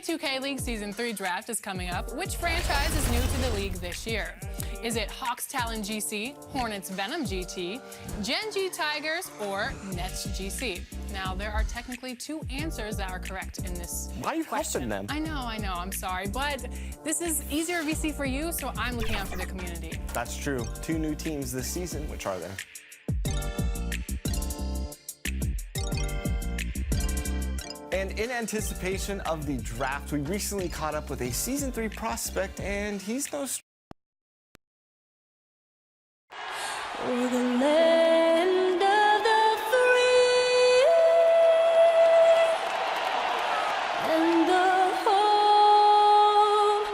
NBA 2K League Season 3 draft is coming up. Which franchise is new to the league this year? Is it Hawks Talon GC, Hornets Venom GT, Gen G Tigers, or Nets GC? Now, there are technically two answers that are correct in this Why are you question. them? I know, I'm sorry. But this is easier VC for you, so I'm looking out for the community. That's true. Two new teams this season. Which are there? And in anticipation of the draft, we recently caught up with a Season 3 prospect, and he's no stranger. We're the land of the free and the home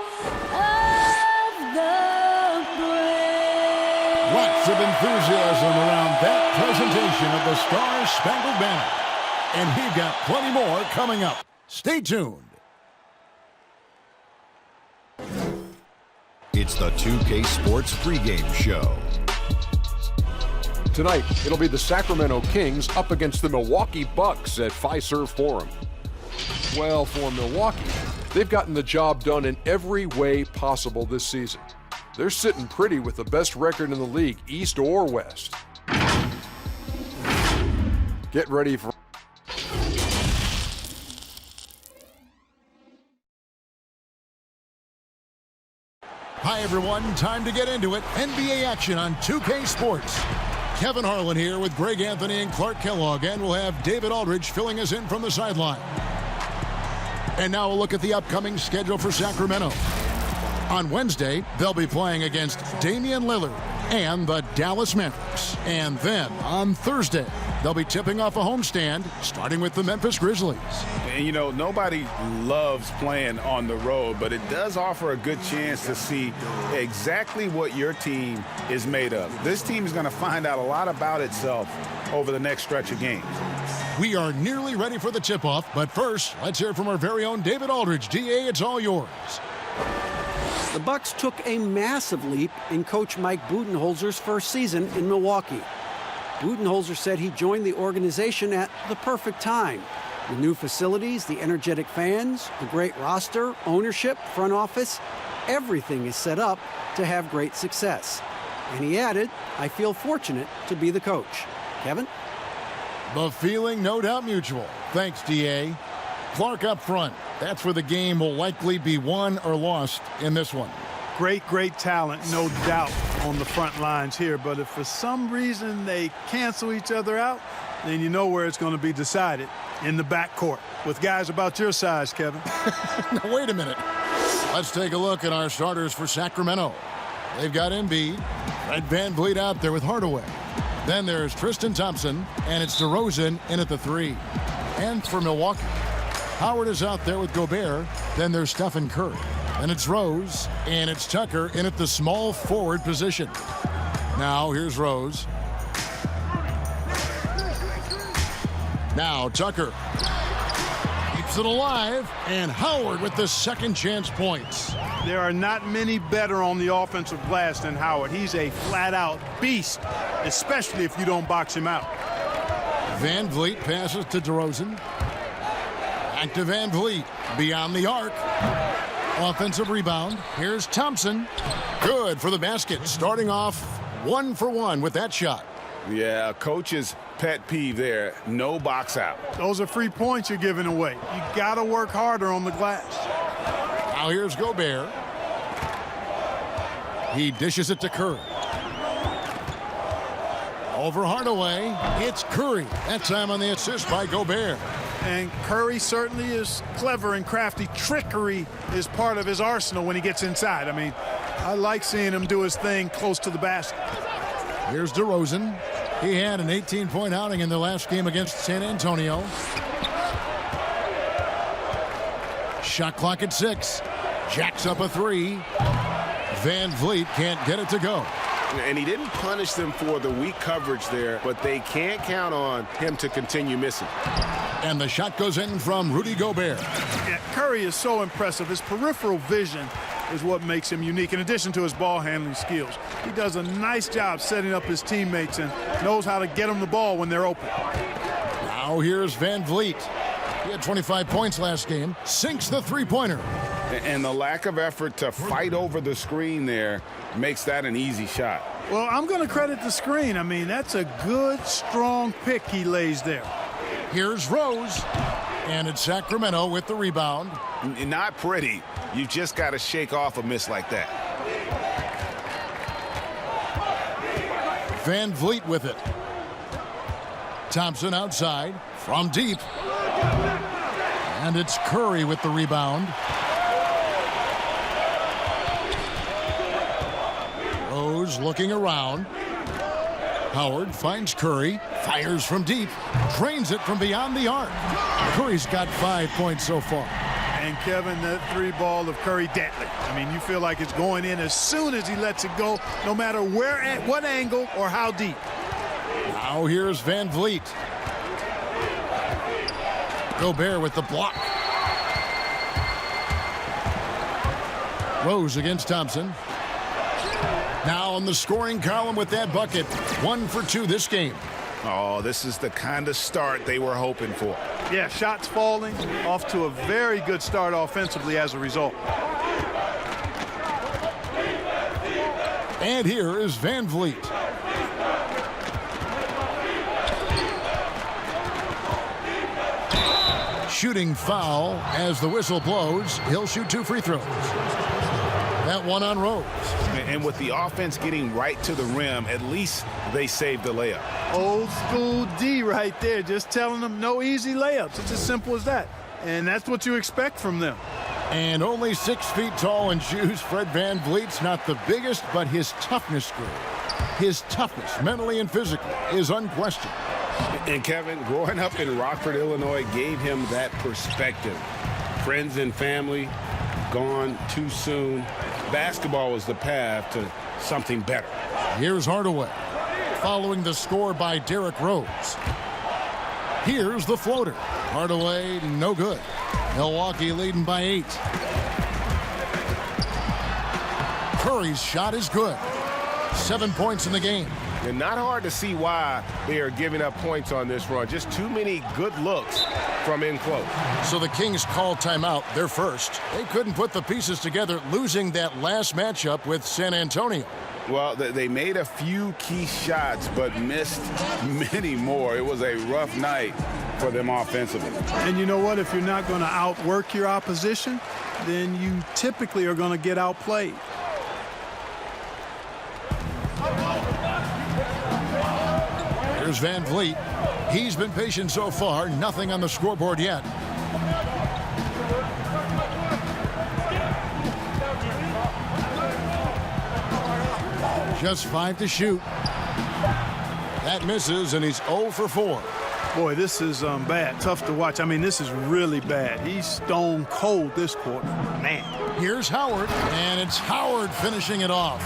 of the brave. Lots of enthusiasm around that presentation of the Star-Spangled Banner. And we've got plenty more coming up. Stay tuned. It's the 2K Sports pregame show. Tonight, it'll be the Sacramento Kings up against the Milwaukee Bucks at Fiserv Forum. Well, for Milwaukee, they've gotten the job done in every way possible this season. They're sitting pretty with the best record in the league, East or West. Get ready for... Hi, everyone. Time to get into it. NBA action on 2K Sports. Kevin Harlan here with Greg Anthony and Clark Kellogg, and we'll have David Aldridge filling us in from the sideline. And now we'll look at the upcoming schedule for Sacramento. On Wednesday, they'll be playing against Damian Lillard and the Dallas Mavericks. And then on Thursday, they'll be tipping off a homestand, starting with the Memphis Grizzlies. And, you know, nobody loves playing on the road, but it does offer a good chance to see exactly what your team is made of. This team is going to find out a lot about itself over the next stretch of games. We are nearly ready for the tip-off, but first, let's hear from our very own David Aldridge. DA, it's all yours. The Bucks took a massive leap in coach Mike Budenholzer's first season in Milwaukee. Budenholzer said he joined the organization at the perfect time. The new facilities, the energetic fans, the great roster, ownership, front office, everything is set up to have great success. And he added, I feel fortunate to be the coach. Kevin? The feeling no doubt mutual. Thanks, DA. Clark up front. That's where the game will likely be won or lost in this one. Great talent, no doubt, on the front lines here. But if for some reason they cancel each other out, then you know where it's going to be decided, in the backcourt, with guys about your size, Kevin. Now, wait a minute. Let's take a look at our starters for Sacramento. They've got Embiid, Fred VanVleet out there with Hardaway. Then there's Tristan Thompson, and it's DeRozan in at the 3. And for Milwaukee, Howard is out there with Gobert. Then there's Stephen Curry. And it's Rose, and it's Tucker in at the small forward position. Now, here's Rose. Now, Tucker keeps it alive, and Howard with the second chance points. There are not many better on the offensive glass than Howard. He's a flat-out beast, especially if you don't box him out. VanVleet passes to DeRozan. Back to VanVleet, beyond the arc. Offensive rebound. Here's Thompson. Good for the basket. Starting off 1 for 1 with that shot. Yeah, coach's pet peeve there, no box out. Those are free points you're giving away. You got to work harder on the glass. Now here's Gobert. He dishes it to Curry. Over Hardaway. It's Curry. That time on the assist by Gobert. And Curry certainly is clever and crafty. Trickery is part of his arsenal when he gets inside. I mean, I like seeing him do his thing close to the basket. Here's DeRozan. He had an 18-point outing in the last game against San Antonio. Shot clock at 6. Jacks up a 3. VanVleet can't get it to go. And he didn't punish them for the weak coverage there, but they can't count on him to continue missing. And the shot goes in from Rudy Gobert. Yeah, Curry is so impressive. His peripheral vision is what makes him unique, in addition to his ball handling skills. He does a nice job setting up his teammates and knows how to get them the ball when they're open. Now here's VanVleet. He had 25 points last game, sinks the three-pointer. And the lack of effort to fight over the screen there makes that an easy shot. Well, I'm going to credit the screen. I mean, that's a good, strong pick he lays there. Here's Rose, and it's Sacramento with the rebound. Not pretty. You just got to shake off a miss like that. Van Vliet with it. Thompson outside from deep. And it's Curry with the rebound. Rose looking around. Howard finds Curry, fires from deep, drains it from beyond the arc. Curry's got 5 points so far. And Kevin, that three ball of Curry deadly. I mean, you feel like it's going in as soon as he lets it go, no matter where, at what angle, or how deep. Now here's Van Vliet. Gobert with the block. Rose against Thompson. Now on the scoring column with that bucket. 1 for 2 this game. Oh, this is the kind of start they were hoping for. Yeah, shots falling, off to a very good start offensively as a result. And here is Van Vliet. Shooting foul as the whistle blows. He'll shoot 2 free throws. That one on Rose. And with the offense getting right to the rim, at least they saved the layup. Old school D right there, just telling them no easy layups. It's as simple as that. And that's what you expect from them. And only 6 feet tall in shoes, Fred Van Vliet's not the biggest, but his toughness, his toughness, mentally and physically, is unquestioned. And Kevin, growing up in Rockford, Illinois, gave him that perspective. Friends and family gone too soon. Basketball was the path to something better. Here's Hardaway, following the score by Derrick Rose. Here's the floater. Hardaway, no good. Milwaukee leading by 8. Curry's shot is good. 7 points in the game. And not hard to see why they are giving up points on this run. Just too many good looks from in close. So the Kings call timeout, their first. They couldn't put the pieces together, losing that last matchup with San Antonio. Well, they made a few key shots, but missed many more. It was a rough night for them offensively. And you know what? If you're not going to outwork your opposition, then you typically are going to get outplayed. Here's Van Vliet. He's been patient so far. Nothing on the scoreboard yet. Just 5 to shoot. That misses, and he's 0 for 4. Boy, this is bad. Tough to watch. I mean, this is really bad. He's stone cold this quarter. Man. Here's Howard, and it's Howard finishing it off.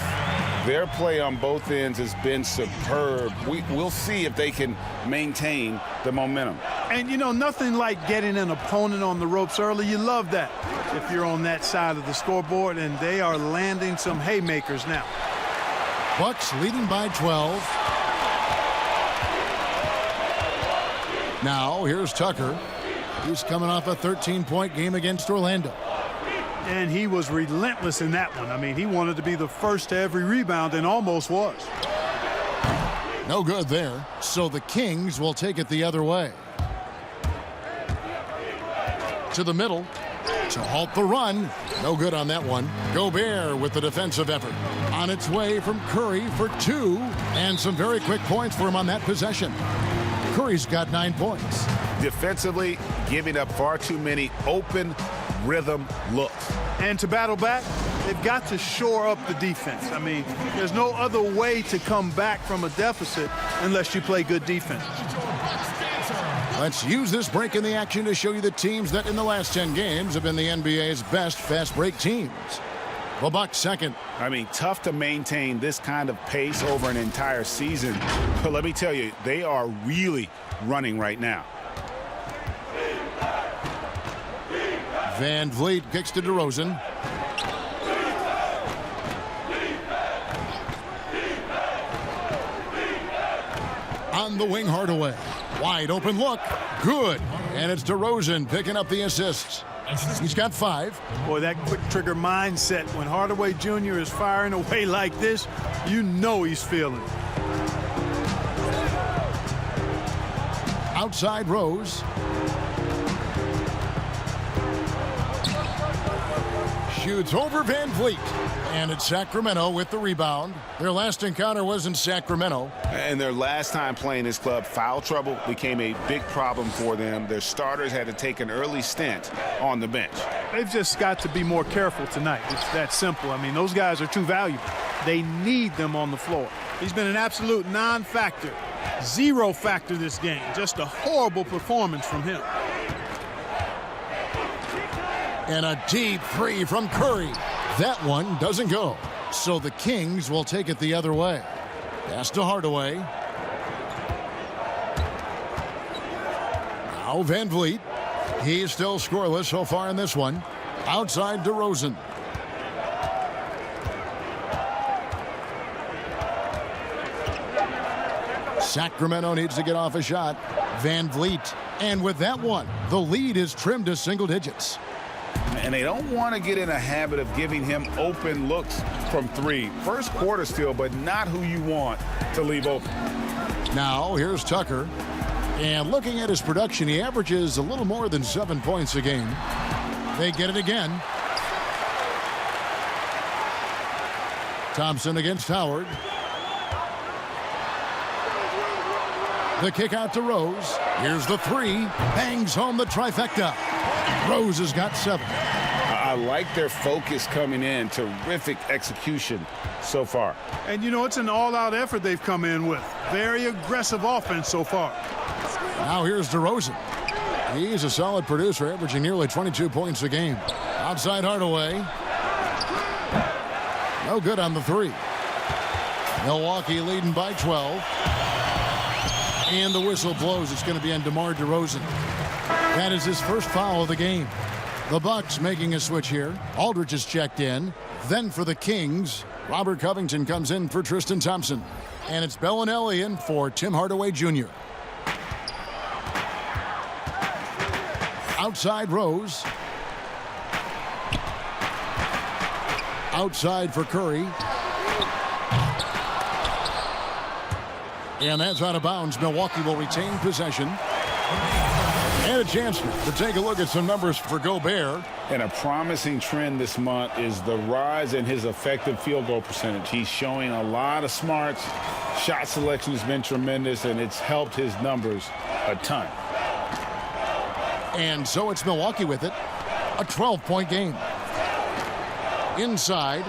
Their play on both ends has been superb. We'll see if they can maintain the momentum. And, you know, nothing like getting an opponent on the ropes early. You love that if you're on that side of the scoreboard, and they are landing some haymakers now. Bucks leading by 12. Now, here's Tucker. He's coming off a 13-point game against Orlando. And he was relentless in that one. I mean, he wanted to be the first to every rebound and almost was. No good there. So the Kings will take it the other way. To the middle to halt the run. No good on that one. Gobert with the defensive effort. On its way from Curry for 2. And some very quick points for him on that possession. Curry's got 9 points. Defensively, giving up far too many open rhythm looks. And to battle back, they've got to shore up the defense. I mean, there's no other way to come back from a deficit unless you play good defense. Let's use this break in the action to show you the teams that in the last 10 games have been the NBA's best fast break teams. The Bucks second. I mean, tough to maintain this kind of pace over an entire season. But let me tell you, they are really running right now. Van Vliet kicks to DeRozan. On the wing, Hardaway. Wide open look. Good. And it's DeRozan picking up the assists. He's got 5. Boy, that quick trigger mindset, when Hardaway Jr. is firing away like this, you know he's feeling it. Outside Rose. Shoots over Van Vliet. And it's Sacramento with the rebound. Their last encounter was in Sacramento. And their last time playing this club, foul trouble became a big problem for them. Their starters had to take an early stint on the bench. They've just got to be more careful tonight. It's that simple. I mean, those guys are too valuable. They need them on the floor. He's been an absolute non-factor. 0 factor this game. Just a horrible performance from him. And a deep 3 from Curry. That one doesn't go. So the Kings will take it the other way. Pass to Hardaway. Now Van Vliet. He's still scoreless so far in this one. Outside DeRozan. Sacramento needs to get off a shot. Van Vliet. And with that one, the lead is trimmed to single digits. And they don't want to get in a habit of giving him open looks from 3. First quarter still, but not who you want to leave open. Now here's Tucker. And looking at his production, he averages a little more than 7 points a game. They get it again. Thompson against Howard. The kick out to Rose. Here's the 3. Bangs home the trifecta. Rose has got 7. I like their focus coming in. Terrific execution so far. And, you know, it's an all-out effort they've come in with. Very aggressive offense so far. Now here's DeRozan. He's a solid producer, averaging nearly 22 points a game. Outside Hardaway. No good on the 3. Milwaukee leading by 12. And the whistle blows. It's going to be on DeMar DeRozan. That is his first foul of the game. The Bucks making a switch here. Aldridge is checked in. Then for the Kings, Robert Covington comes in for Tristan Thompson. And it's Bellinelli in for Tim Hardaway Jr. Outside Rose. Outside for Curry. And that's out of bounds. Milwaukee will retain possession. And a chance to take a look at some numbers for Gobert. And a promising trend this month is the rise in his effective field goal percentage. He's showing a lot of smarts. Shot selection has been tremendous, and it's helped his numbers a ton. And so it's Milwaukee with it. A 12-point game. Inside.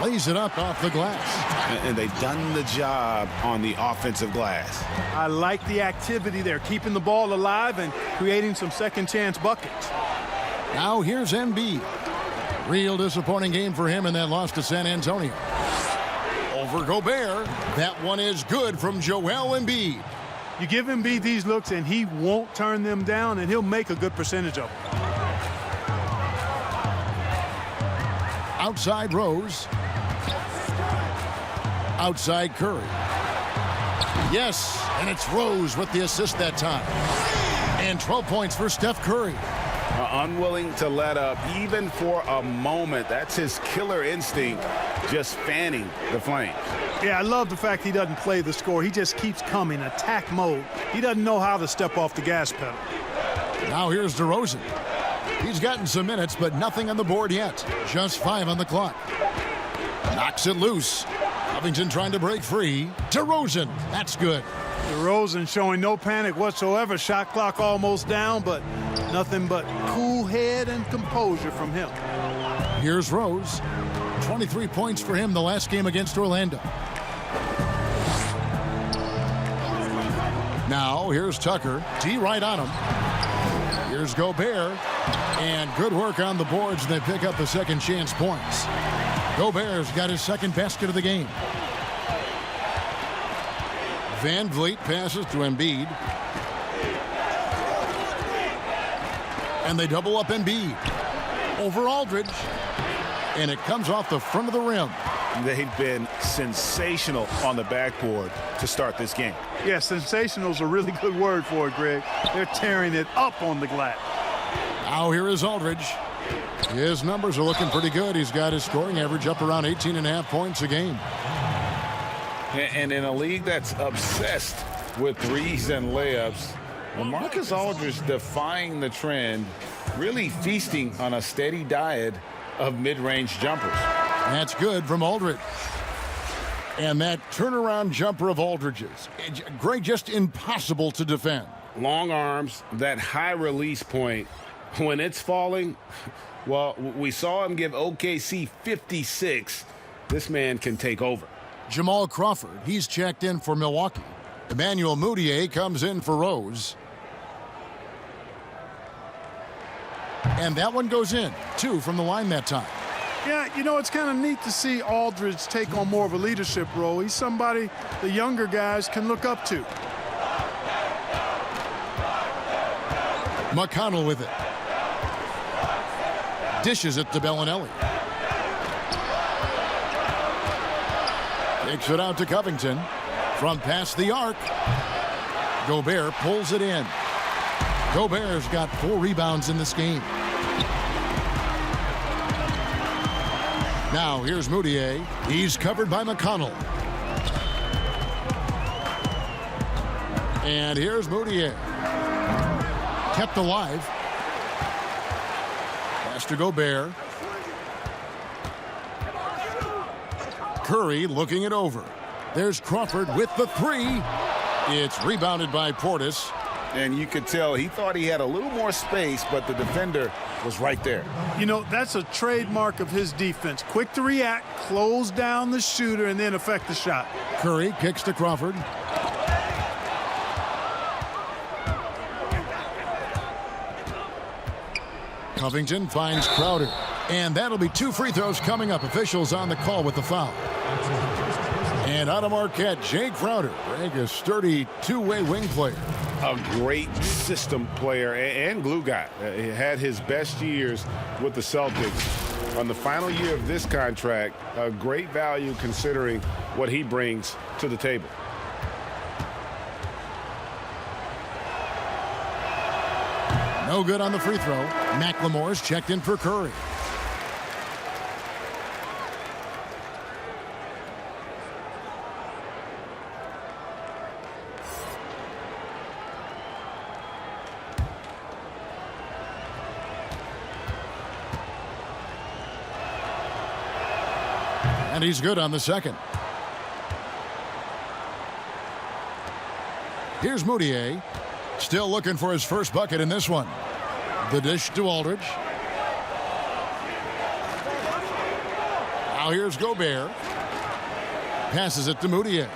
Lays it up off the glass. And they've done the job on the offensive glass. I like the activity there, keeping the ball alive and creating some second-chance buckets. Now here's Embiid. Real disappointing game for him in that loss to San Antonio. Over Gobert. That one is good from Joel Embiid. You give Embiid these looks, and he won't turn them down, and he'll make a good percentage of them. Outside Rose. Outside Curry. Yes, and it's Rose with the assist that time. And 12 points for Steph Curry. Unwilling to let up even for a moment. That's his killer instinct, just fanning the flames. Yeah, I love the fact he doesn't play the score. He just keeps coming, attack mode. He doesn't know how to step off the gas pedal. Now here's DeRozan. He's gotten some minutes, but nothing on the board yet. Just 5 on the clock. Knocks it loose. Covington trying to break free. DeRozan, that's good. DeRozan showing no panic whatsoever. Shot clock almost down, but nothing but cool head and composure from him. Here's Rose. 23 points for him the last game against Orlando. Now here's Tucker. D right on him. Here's Gobert. And good work on the boards. They pick up the second chance points. Gobert's got his second basket of the game. Van Vliet passes to Embiid. And they double up Embiid. Over Aldridge. And it comes off the front of the rim. they've been sensational on the backboard to start this game. Yeah, sensational is a really good word for it, Greg. They're tearing it up on the glass. Now here is Aldridge. His numbers are looking pretty good. He's got his scoring average up around 18.5 points a game. And in a league that's obsessed with threes and layups, LaMarcus Aldridge defying the trend, really feasting on a steady diet of mid-range jumpers. That's good from Aldridge. And that turnaround jumper of Aldridge's, Greg, just impossible to defend. Long arms, that high release point, when it's falling, well, we saw him give OKC 56. This man can take over. Jamal Crawford, he's checked in for Milwaukee. Emmanuel Mudiay comes in for Rose. And that one goes in. 2 from the line that time. Yeah, you know, it's kind of neat to see Aldridge take on more of a leadership role. He's somebody the younger guys can look up to. McConnell with it. Dishes it to Bellinelli. Takes it out to Covington. From past the arc. Gobert pulls it in. Gobert's got 4 rebounds in this game. Now here's Mudiay. He's covered by McConnell. And here's Mudiay. Kept alive. Pass to Gobert. Curry looking it over. There's Crawford with the 3. It's rebounded by Portis. And you could tell he thought he had a little more space, but the defender was right there. You know, that's a trademark of his defense. Quick to react, close down the shooter, and then affect the shot. Curry kicks to Crawford. Covington finds Crowder. And that'll be 2 free throws coming up. Officials on the call with the foul. And out of Marquette, Jake Crowder, a sturdy 2-way wing player. A great system player and glue guy. He had his best years with the Celtics. On the final year of this contract, a great value considering what he brings to the table. No good on the free throw. McLemore's checked in for Curry. And he's good on the second. Here's Mudiay. Still looking for his first bucket in this one. The dish to Aldridge. Now here's Gobert. Passes it to Mudiay.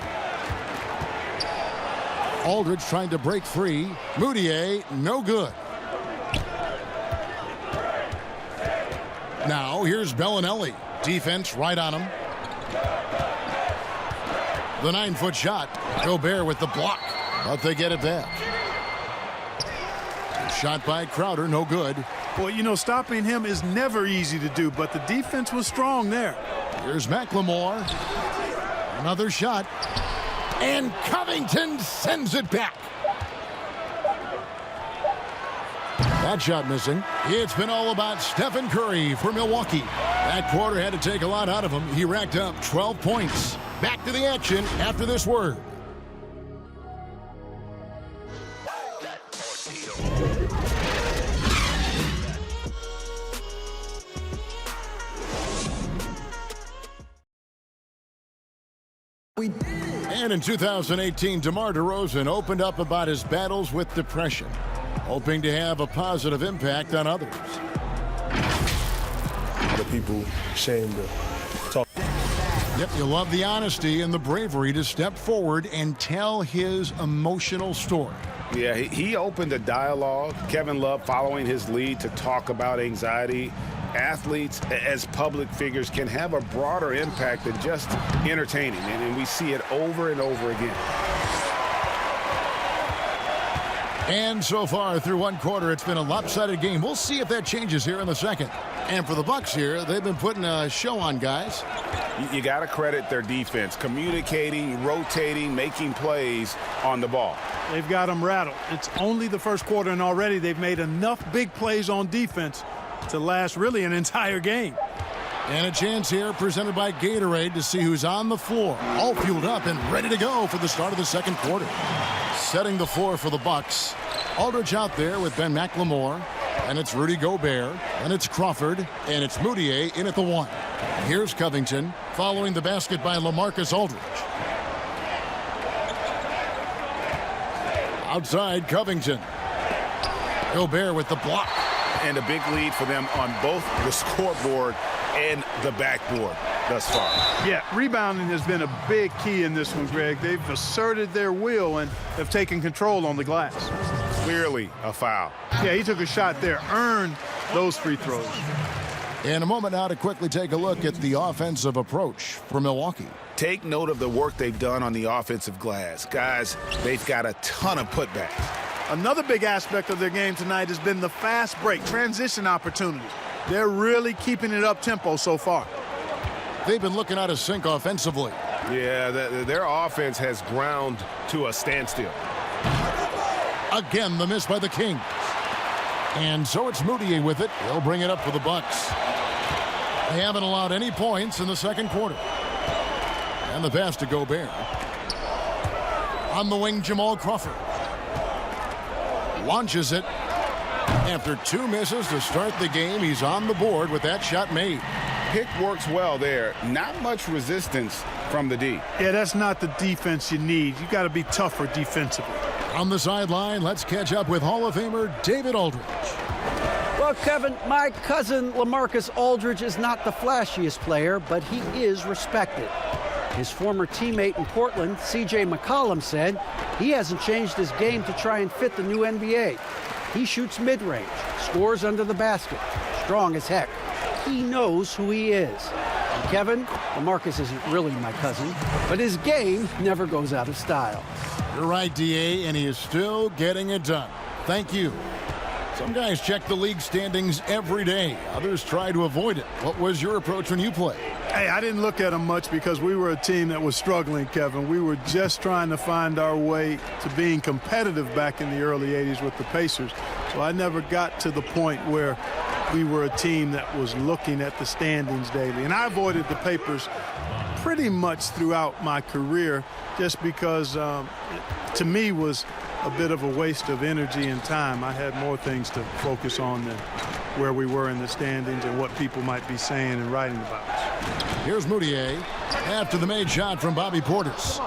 Aldridge trying to break free. Mudiay, no good. Now here's Bellinelli. Defense right on him. The 9-foot shot. Gobert with the block. But they get it back. Shot by Crowder, no good. Well, you know, stopping him is never easy to do, but the defense was strong there. Here's McLemore. Another shot. And Covington sends it back. That shot missing. It's been all about Stephen Curry for Milwaukee. That quarter had to take a lot out of him. He racked up 12 points. Back to the action after this word. And in 2018, DeMar DeRozan opened up about his battles with depression, hoping to have a positive impact on others. The people ashamed to talk. Yep, you love the honesty and the bravery to step forward and tell his emotional story. Yeah, he opened a dialogue. Kevin Love following his lead to talk about anxiety. Athletes as public figures can have a broader impact than just entertaining, and we see it over and over again. And so far through one quarter, it's been a lopsided game. We'll see if that changes here in the second. And for the Bucks here, they've been putting a show on, guys. You got to credit their defense, communicating, rotating, making plays on the ball. They've got them rattled. It's only the first quarter, and already they've made enough big plays on defense to last really an entire game. And a chance here presented by Gatorade to see who's on the floor, all fueled up and ready to go for the start of the second quarter. Setting the floor for the Bucks. Aldridge out there with Ben McLemore, and it's Rudy Gobert, and it's Crawford, and it's Moutier in at the 1. Here's Covington following the basket by LaMarcus Aldridge. Outside, Covington. Gobert with the block. And a big lead for them on both the scoreboard and the backboard thus far. Yeah, rebounding has been a big key in this one, Greg. They've asserted their will and have taken control on the glass. Clearly a foul. Yeah, he took a shot there, earned those free throws. In a moment now to quickly take a look at the offensive approach for Milwaukee. Take note of the work they've done on the offensive glass. Guys, they've got a ton of putbacks. Another big aspect of their game tonight has been the fast break, transition opportunities. They're really keeping it up-tempo so far. They've been looking out of sync offensively. Yeah, their offense has ground to a standstill. Again, the miss by the Kings. And so it's Moutier with it. They'll bring it up for the Bucks. They haven't allowed any points in the second quarter. And the pass to Gobert. On the wing, Jamal Crawford. Launches it. After 2 misses to start the game, he's on the board with that shot made. Pick works well there. Not much resistance from the D. Yeah, that's not the defense you need. You got to be tougher defensively. On the sideline, let's catch up with Hall of Famer David Aldridge. Well, Kevin, my cousin LaMarcus Aldridge is not the flashiest player, but he is respected. His former teammate in Portland, C.J. McCollum, said he hasn't changed his game to try and fit the new NBA. He shoots mid-range, scores under the basket, strong as heck. He knows who he is. And Kevin, LaMarcus isn't really my cousin, but his game never goes out of style. You're right, D.A., and he is still getting it done. Thank you. Some guys check the league standings every day. Others try to avoid it. What was your approach when you played? Hey, I didn't look at them much because we were a team that was struggling, Kevin. We were just trying to find our way to being competitive back in the early 80s with the Pacers. So I never got to the point where we were a team that was looking at the standings daily. And I avoided the papers pretty much throughout my career just because to me was a bit of a waste of energy and time. I had more things to focus on than where we were in the standings and what people might be saying and writing about us. Here's Moutier after the made shot from Bobby Portis.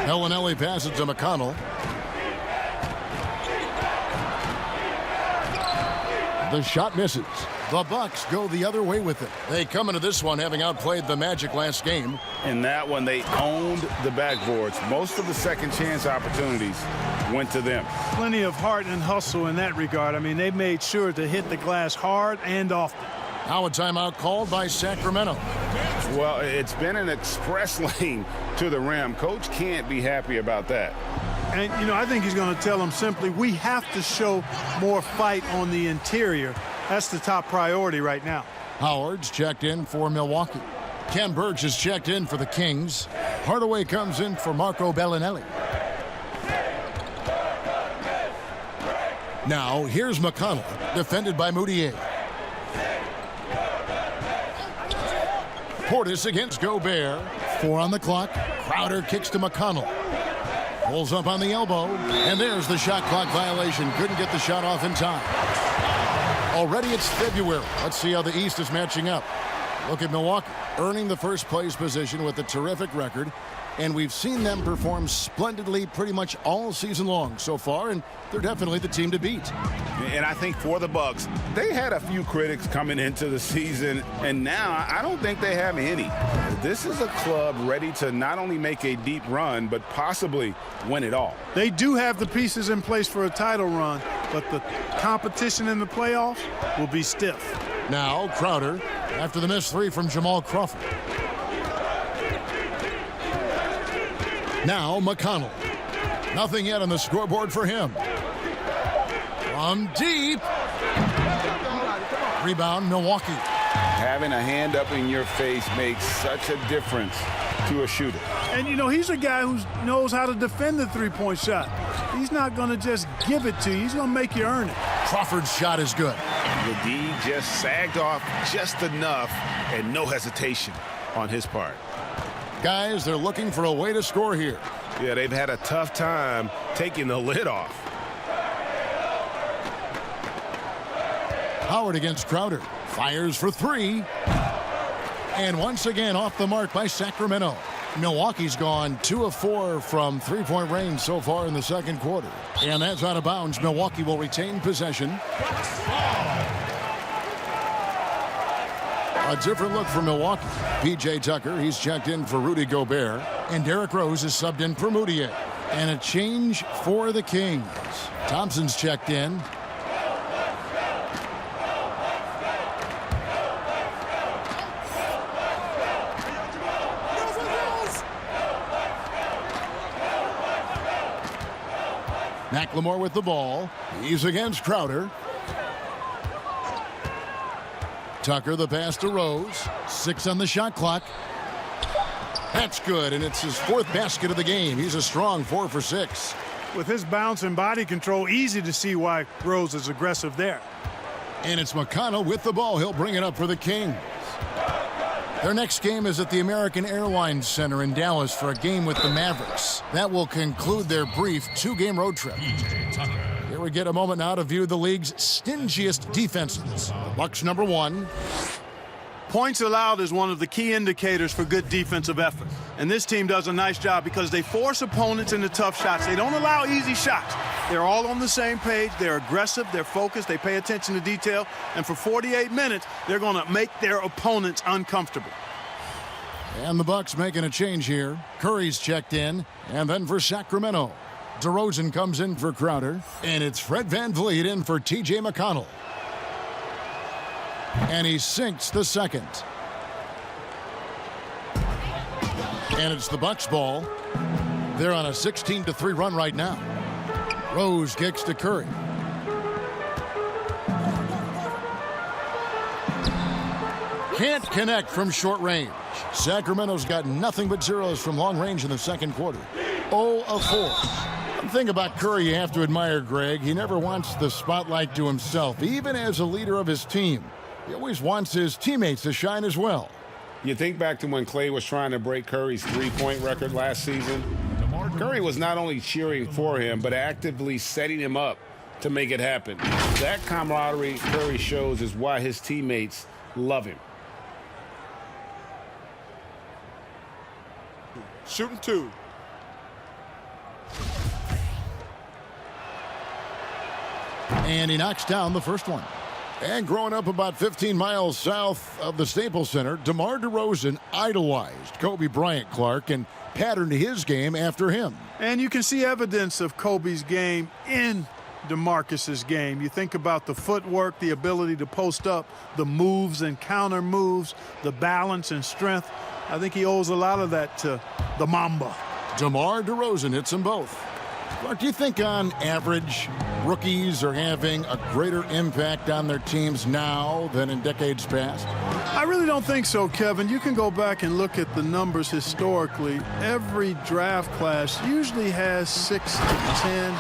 Bellinelli passes to McConnell. The shot misses. The Bucks go the other way with it. They come into this one having outplayed the Magic last game. In that one, they owned the backboards. Most of the second chance opportunities went to them. Plenty of heart and hustle in that regard. I mean, they made sure to hit the glass hard and often. Now a timeout called by Sacramento. Well, it's been an express lane to the rim. Coach can't be happy about that. And, you know, I think he's going to tell them simply, we have to show more fight on the interior. That's the top priority right now. Howard's checked in for Milwaukee. Ken Burge is checked in for the Kings. Hardaway comes in for Marco Bellinelli. Now, here's McConnell, defended by Moutier. Portis against Gobert. 4 on the clock. Crowder kicks to McConnell. Pulls up on the elbow. And there's the shot clock violation. Couldn't get the shot off in time. Already it's February. Let's see how the East is matching up. Look at Milwaukee, earning the first place position with a terrific record. And we've seen them perform splendidly pretty much all season long so far, and they're definitely the team to beat. And I think for the Bucks, they had a few critics coming into the season, and now I don't think they have any. This is a club ready to not only make a deep run, but possibly win it all. They do have the pieces in place for a title run, but the competition in the playoffs will be stiff. Now Crowder, after the missed 3 from Jamal Crawford. Now McConnell. Nothing yet on the scoreboard for him. From deep. Rebound, Milwaukee. Having a hand up in your face makes such a difference to a shooter. And, you know, he's a guy who knows how to defend the three-point shot. He's not going to just give it to you. He's going to make you earn it. Crawford's shot is good. The D just sagged off just enough and no hesitation on his part. Guys, they're looking for a way to score here. Yeah, they've had a tough time taking the lid off. Howard against Crowder. Fires for three. And once again off the mark by Sacramento. Milwaukee's gone 2 of 4 from three-point range so far in the second quarter. And that's out of bounds. Milwaukee will retain possession. A different look for Milwaukee. P.J. Tucker, he's checked in for Rudy Gobert. And Derrick Rose is subbed in for Moutier. And a change for the Kings. Thompson's checked in. McLemore with the ball. He's against Crowder. Tucker, the pass to Rose. 6 on the shot clock. That's good, and it's his 4th basket of the game. He's a strong 4 for 6. With his bounce and body control, easy to see why Rose is aggressive there. And it's McConnell with the ball. He'll bring it up for the Kings. Their next game is at the American Airlines Center in Dallas for a game with the Mavericks. That will conclude their brief 2-game road trip. Here we get a moment now to view the league's stingiest defenses. The Bucks number 1. Points allowed is one of the key indicators for good defensive effort. And this team does a nice job because they force opponents into tough shots. They don't allow easy shots. They're all on the same page. They're aggressive. They're focused. They pay attention to detail. And for 48 minutes, they're going to make their opponents uncomfortable. And the Bucks making a change here. Curry's checked in. And then for Sacramento, DeRozan comes in for Crowder. And it's Fred VanVleet in for T.J. McConnell. And he sinks the second. And it's the Bucks ball. They're on a 16-3 run right now. Rose kicks to Curry. Can't connect from short range. Sacramento's got nothing but zeros from long range in the second quarter. 0 of 4. One thing about Curry you have to admire, Greg. He never wants the spotlight to himself, even as a leader of his team. He always wants his teammates to shine as well. You think back to when Clay was trying to break Curry's three-point record last season. Curry was not only cheering for him, but actively setting him up to make it happen. That camaraderie Curry shows is why his teammates love him. Shooting 2. And he knocks down the first one. And growing up about 15 miles south of the Staples Center, DeMar DeRozan idolized Kobe Bryant, Clark, and patterned his game after him. And you can see evidence of Kobe's game in DeMarcus's game. You think about the footwork, the ability to post up, the moves and counter moves, the balance and strength. I think he owes a lot of that to the Mamba. DeMar DeRozan hits them both. Clark, do you think on average rookies are having a greater impact on their teams now than in decades past? I really don't think so, Kevin. You can go back and look at the numbers historically. Every draft class usually has 6 to 10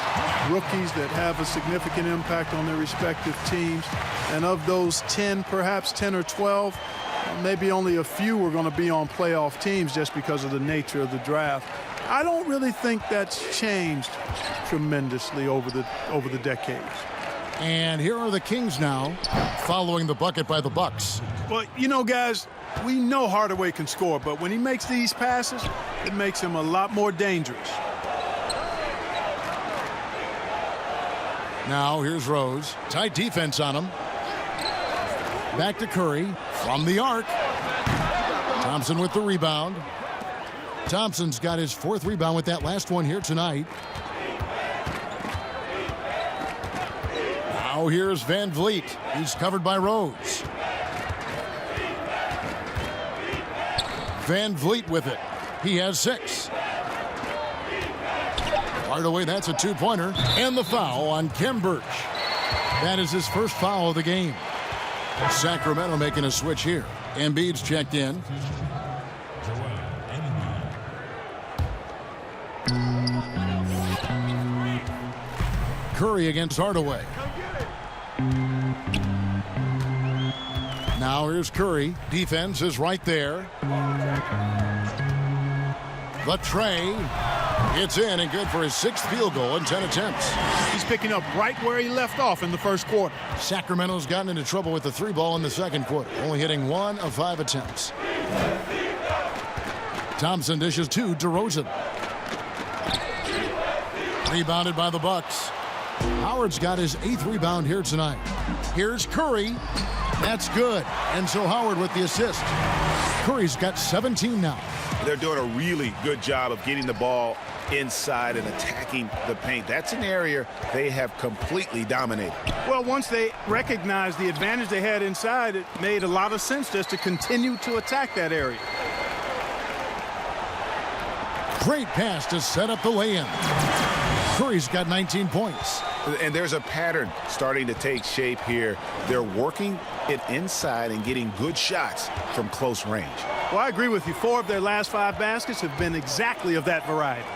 rookies that have a significant impact on their respective teams. And of those 10, perhaps 10 or 12, maybe only a few are going to be on playoff teams just because of the nature of the draft. I don't really think that's changed tremendously over the decades. And here are the Kings now, following the bucket by the Bucks. Well, you know, guys, we know Hardaway can score, but when he makes these passes, it makes him a lot more dangerous. Now here's Rose. Tight defense on him. Back to Curry from the arc. Thompson with the rebound. Thompson's got his 4th rebound with that last one here tonight. Now here's VanVleet. He's covered by Rose. VanVleet with it. He has 6. Hardaway, that's a two-pointer. And the foul on Kem Birch. That is his first foul of the game. Sacramento making a switch here. Embiid's checked in. Curry against Hardaway. Now here's Curry. Defense is right there. The tray. It's in and good for his 6th field goal in 10 attempts. He's picking up right where he left off in the first quarter. Sacramento's gotten into trouble with the 3 ball in the second quarter, only hitting 1 of 5 attempts. Thompson dishes to DeRozan. Rebounded by the Bucks. Howard's got his 8th rebound here tonight. Here's Curry. That's good. And so Howard with the assist. Curry's got 17 now. They're doing a really good job of getting the ball inside and attacking the paint. That's an area they have completely dominated. Well, once they recognized the advantage they had inside, it made a lot of sense just to continue to attack that area. Great pass to set up the lay-in. Curry's got 19 points. And there's a pattern starting to take shape here. They're working it inside and getting good shots from close range. Well, I agree with you. 4 of their last 5 baskets have been exactly of that variety.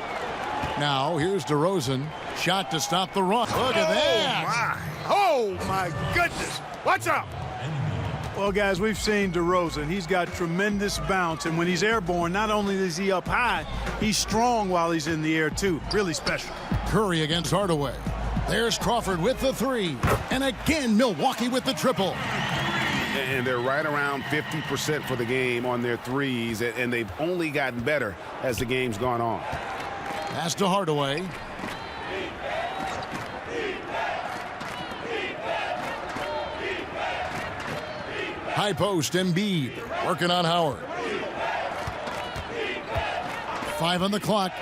Now, here's DeRozan. Shot to stop the run. Look at that. Oh, my goodness. Watch out. Well, guys, we've seen DeRozan. He's got tremendous bounce, and when he's airborne, not only is he up high, he's strong while he's in the air, too. Really special. Curry against Hardaway. There's Crawford with the 3. And again, Milwaukee with the triple. And they're right around 50% for the game on their threes, and they've only gotten better as the game's gone on. Pass to Hardaway. High post, Embiid working on Howard. 5 on the clock.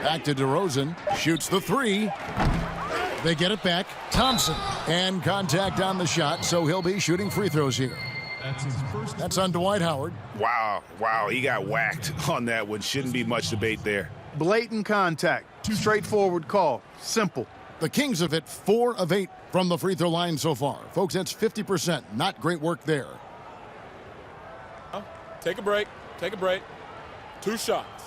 Back to DeRozan. Shoots the 3. They get it back. Thompson. And contact on the shot, so he'll be shooting free throws here. That's on Dwight Howard. Wow, he got whacked on that one. Shouldn't be much debate there. Blatant contact. Straightforward call. Simple. The Kings have hit 4 of 8 from the free throw line so far. Folks, that's 50%. Not great work there. Take a break. 2 shots.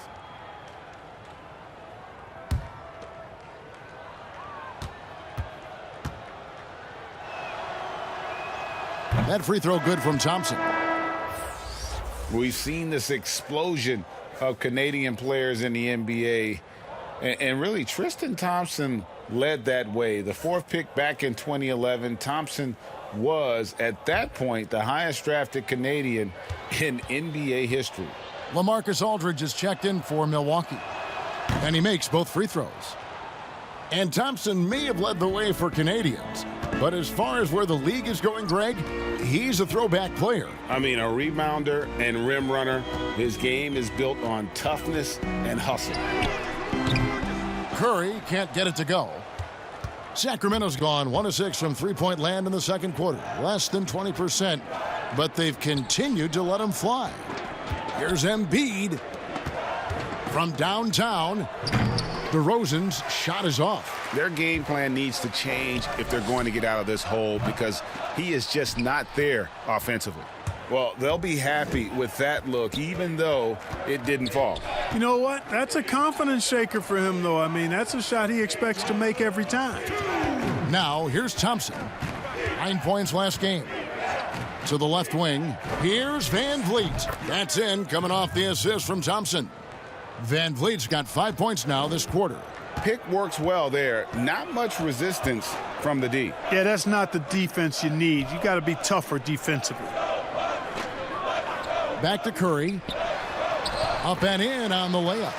That free throw good from Thompson. We've seen this explosion of Canadian players in the NBA. And really, Tristan Thompson led that way. The 4th pick back in 2011, Thompson was, at that point, the highest drafted Canadian in NBA history. LaMarcus Aldridge is checked in for Milwaukee. And he makes both free throws. And Thompson may have led the way for Canadians. But as far as where the league is going, Greg, he's a throwback player. I mean, a rebounder and rim runner. His game is built on toughness and hustle. Curry can't get it to go. Sacramento's gone 1 of 6 from three-point land in the second quarter. Less than 20%, but they've continued to let him fly. Here's Embiid from downtown. DeRozan's shot is off. Their game plan needs to change if they're going to get out of this hole because he is just not there offensively. Well, they'll be happy with that look, even though it didn't fall. You know what? That's a confidence shaker for him, though. I mean, that's a shot he expects to make every time. Now, here's Thompson. 9 points last game. To the left wing, here's Van Vliet. That's in, coming off the assist from Thompson. Van Vliet's got 5 points now this quarter. Pick works well there. Not much resistance from the D. Yeah, that's not the defense you need. You got to be tougher defensively. Back to Curry. Up and in on the layup.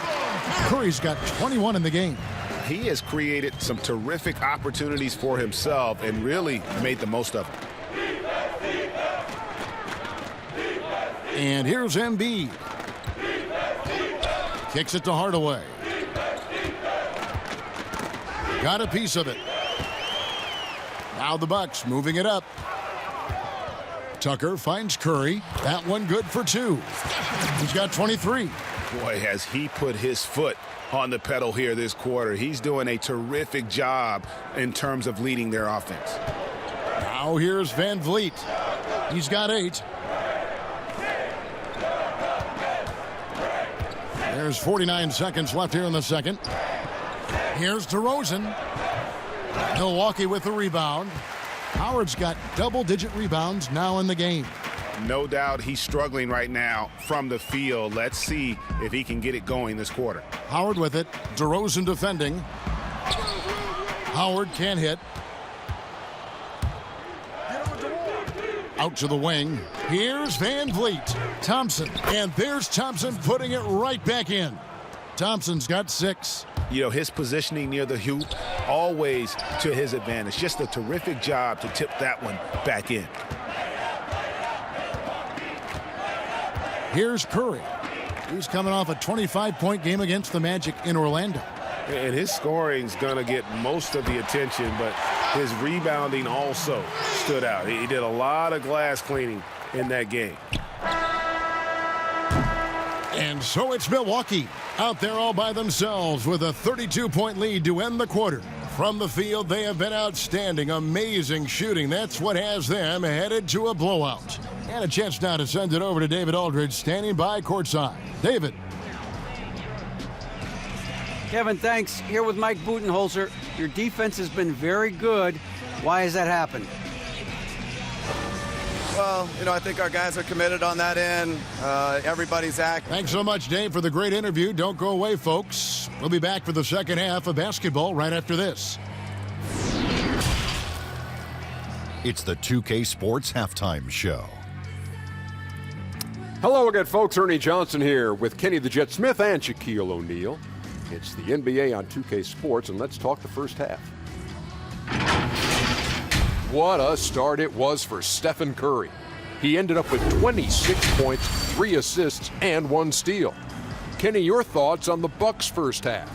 Curry's got 21 in the game. He has created some terrific opportunities for himself and really made the most of them. And here's Embiid. Kicks it to Hardaway. Got a piece of it. Now the Bucks moving it up. Tucker finds Curry. That one good for 2. He's got 23. Boy, has he put his foot on the pedal here this quarter. He's doing a terrific job in terms of leading their offense. Now here's Van Vliet. He's got 8. There's 49 seconds left here in the second. Here's DeRozan. Milwaukee with the rebound. Howard's got double-digit rebounds now in the game. No doubt he's struggling right now from the field. Let's see if he can get it going this quarter. Howard with it. DeRozan defending. Howard can't hit. Out to the wing. Here's Van Vliet. Thompson. And there's Thompson putting it right back in. Thompson's got 6. You know, his positioning near the hoop, always to his advantage. Just a terrific job to tip that one back in. Here's Curry. He's coming off a 25-point game against the Magic in Orlando. And his scoring's going to get most of the attention, but his rebounding also stood out. He did a lot of glass cleaning in that game. And so it's Milwaukee out there all by themselves with a 32-point lead to end the quarter. From the field, they have been outstanding, amazing shooting. That's what has them headed to a blowout. And a chance now to send it over to David Aldridge, standing by courtside. David. Kevin, thanks. Here with Mike Budenholzer. Your defense has been very good. Why has that happened? Well, you know, I think our guys are committed on that end. Everybody's acting. Thanks so much, Dave, for the great interview. Don't go away, folks. We'll be back for the second half of basketball right after this. It's the 2K Sports Halftime Show. Hello again, folks. Ernie Johnson here with Kenny the Jet Smith and Shaquille O'Neal. It's the NBA on 2K Sports, and let's talk the first half. What a start it was for Stephen Curry. He ended up with 26 points, 3 assists, and 1 steal. Kenny, your thoughts on the Bucks' first half?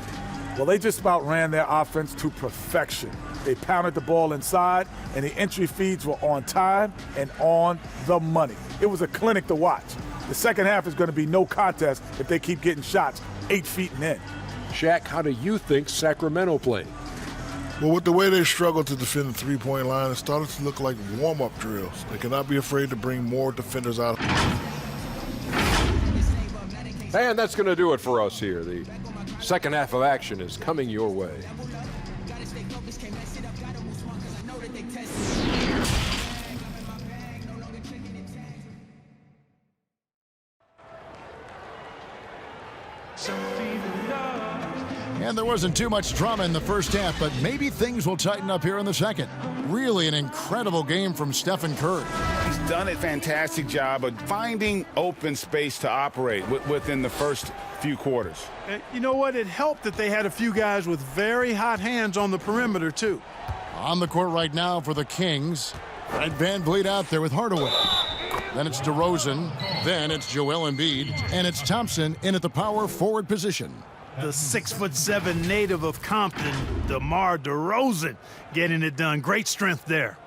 Well, they just about ran their offense to perfection. They pounded the ball inside, and the entry feeds were on time and on the money. It was a clinic to watch. The second half is going to be no contest if they keep getting shots 8 feet and in. Shaq, how do you think Sacramento played? Well, with the way they struggled to defend the three-point line, it started to look like warm-up drills. They cannot be afraid to bring more defenders out. And that's going to do it for us here. The second half of action is coming your way. And there wasn't too much drama in the first half, but maybe things will tighten up here in the second. Really an incredible game from Stephen Curry. He's done a fantastic job of finding open space to operate within the first few quarters. You know what? It helped that they had a few guys with very hot hands on the perimeter, too. On the court right now for the Kings. Fred VanVleet out there with Hardaway. Then it's DeRozan. Then it's Joel Embiid. And it's Thompson in at the power forward position. The 6'7" native of Compton, DeMar DeRozan, getting it done. Great strength there.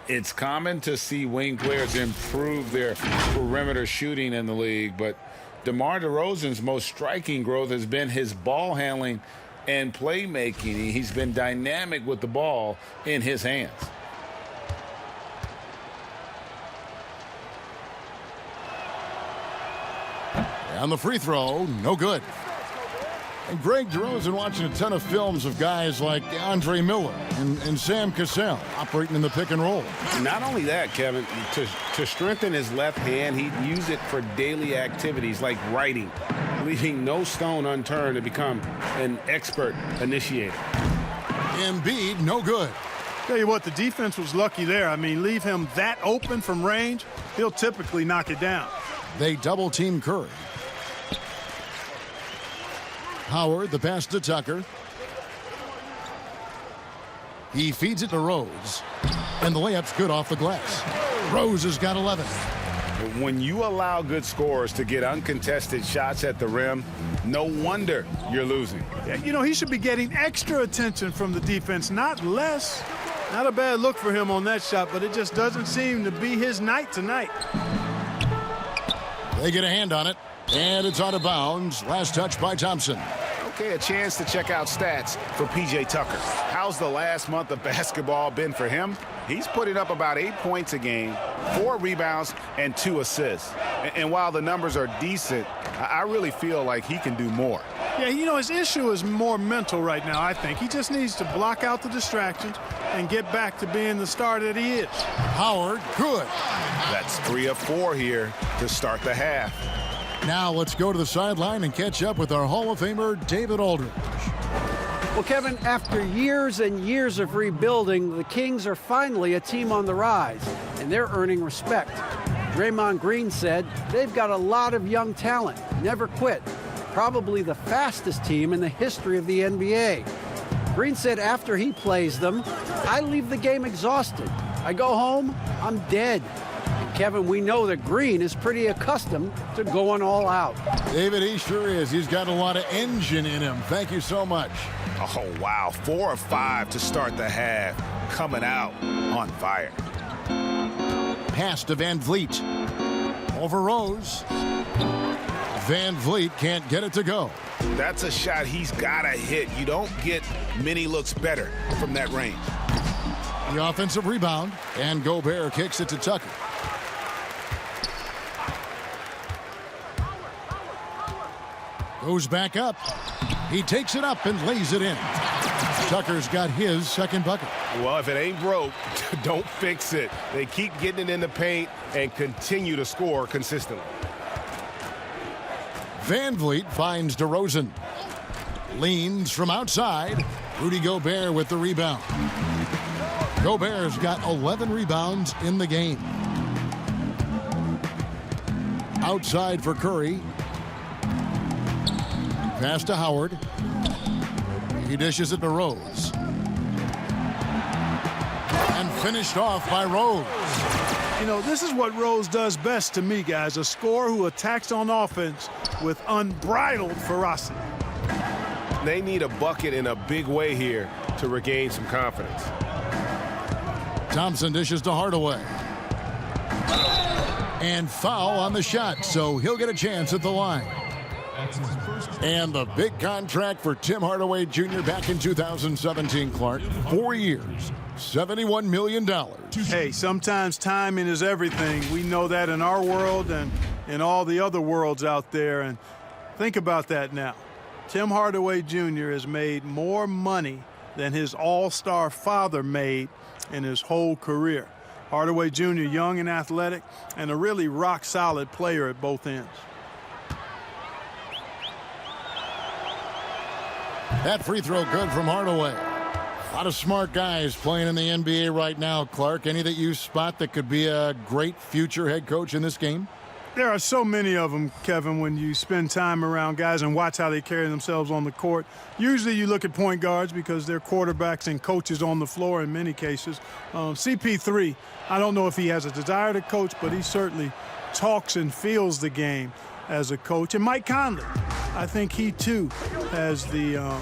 It's common to see wing players improve their perimeter shooting in the league, but DeMar DeRozan's most striking growth has been his ball handling and playmaking. He's been dynamic with the ball in his hands. On the free throw, no good. And Greg DeRozan watching a ton of films of guys like Andre Miller and Sam Cassell operating in the pick and roll. Not only that, Kevin, to strengthen his left hand, he'd use it for daily activities like writing, leaving no stone unturned to become an expert initiator. Embiid, no good. Tell you what, the defense was lucky there. I mean, leave him that open from range, he'll typically knock it down. They double team Curry. Howard, the pass to Tucker. He feeds it to Rose. And the layup's good off the glass. Rose has got 11. When you allow good scorers to get uncontested shots at the rim, no wonder you're losing. Yeah, you know, he should be getting extra attention from the defense, not less. Not a bad look for him on that shot, but it just doesn't seem to be his night tonight. They get a hand on it, and it's out of bounds. Last touch by Thompson. Okay, a chance to check out stats for P.J. Tucker. How's the last month of basketball been for him? He's putting up about 8 points a game, 4 rebounds, and 2 assists. And while the numbers are decent, I really feel like he can do more. Yeah, you know, his issue is more mental right now, I think. He just needs to block out the distractions and get back to being the star that he is. Howard, good. That's 3 of 4 here to start the half. Now let's go to the sideline and catch up with our Hall of Famer, David Aldridge. Well, Kevin, after years and years of rebuilding, the Kings are finally a team on the rise, and they're earning respect. Draymond Green said they've got a lot of young talent, never quit, probably the fastest team in the history of the NBA. Green said after he plays them, I leave the game exhausted. I go home, I'm dead. And Kevin, we know that Green is pretty accustomed to going all out. David, he sure is. He's got a lot of engine in him. Thank you so much. Oh, wow. 4 of 5 to start the half. Coming out on fire. Pass to Van Vliet. Over Rose. Van Vliet can't get it to go. That's a shot he's got to hit. You don't get many looks better from that range. The offensive rebound, and Gobert kicks it to Tucker. Goes back up. He takes it up and lays it in. Tucker's got his second bucket. Well, if it ain't broke, don't fix it. They keep getting it in the paint and continue to score consistently. Van Vliet finds DeRozan. Leans from outside. Rudy Gobert with the rebound. Gobert's got 11 rebounds in the game. Outside for Curry. Pass to Howard. He dishes it to Rose. And finished off by Rose. You know, this is what Rose does best to me, guys. A scorer who attacks on offense with unbridled ferocity. They need a bucket in a big way here to regain some confidence. Thompson dishes to Hardaway. And foul on the shot, so he'll get a chance at the line. And the big contract for Tim Hardaway Jr. back in 2017, Clark. 4 years, $71 million. Hey, sometimes timing is everything. We know that in our world and in all the other worlds out there. And think about that now. Tim Hardaway Jr. has made more money than his all-star father made in his whole career. Hardaway Jr., young and athletic, and a really rock-solid player at both ends. That free throw good from Hardaway. A lot of smart guys playing in the NBA right now, Clark. Any that you spot that could be a great future head coach in this game? There are so many of them, Kevin, when you spend time around guys and watch how they carry themselves on the court. Usually you look at point guards because they're quarterbacks and coaches on the floor in many cases. CP3, I don't know if he has a desire to coach, but he certainly talks and feels the game as a coach. And Mike Conley, I think he too has the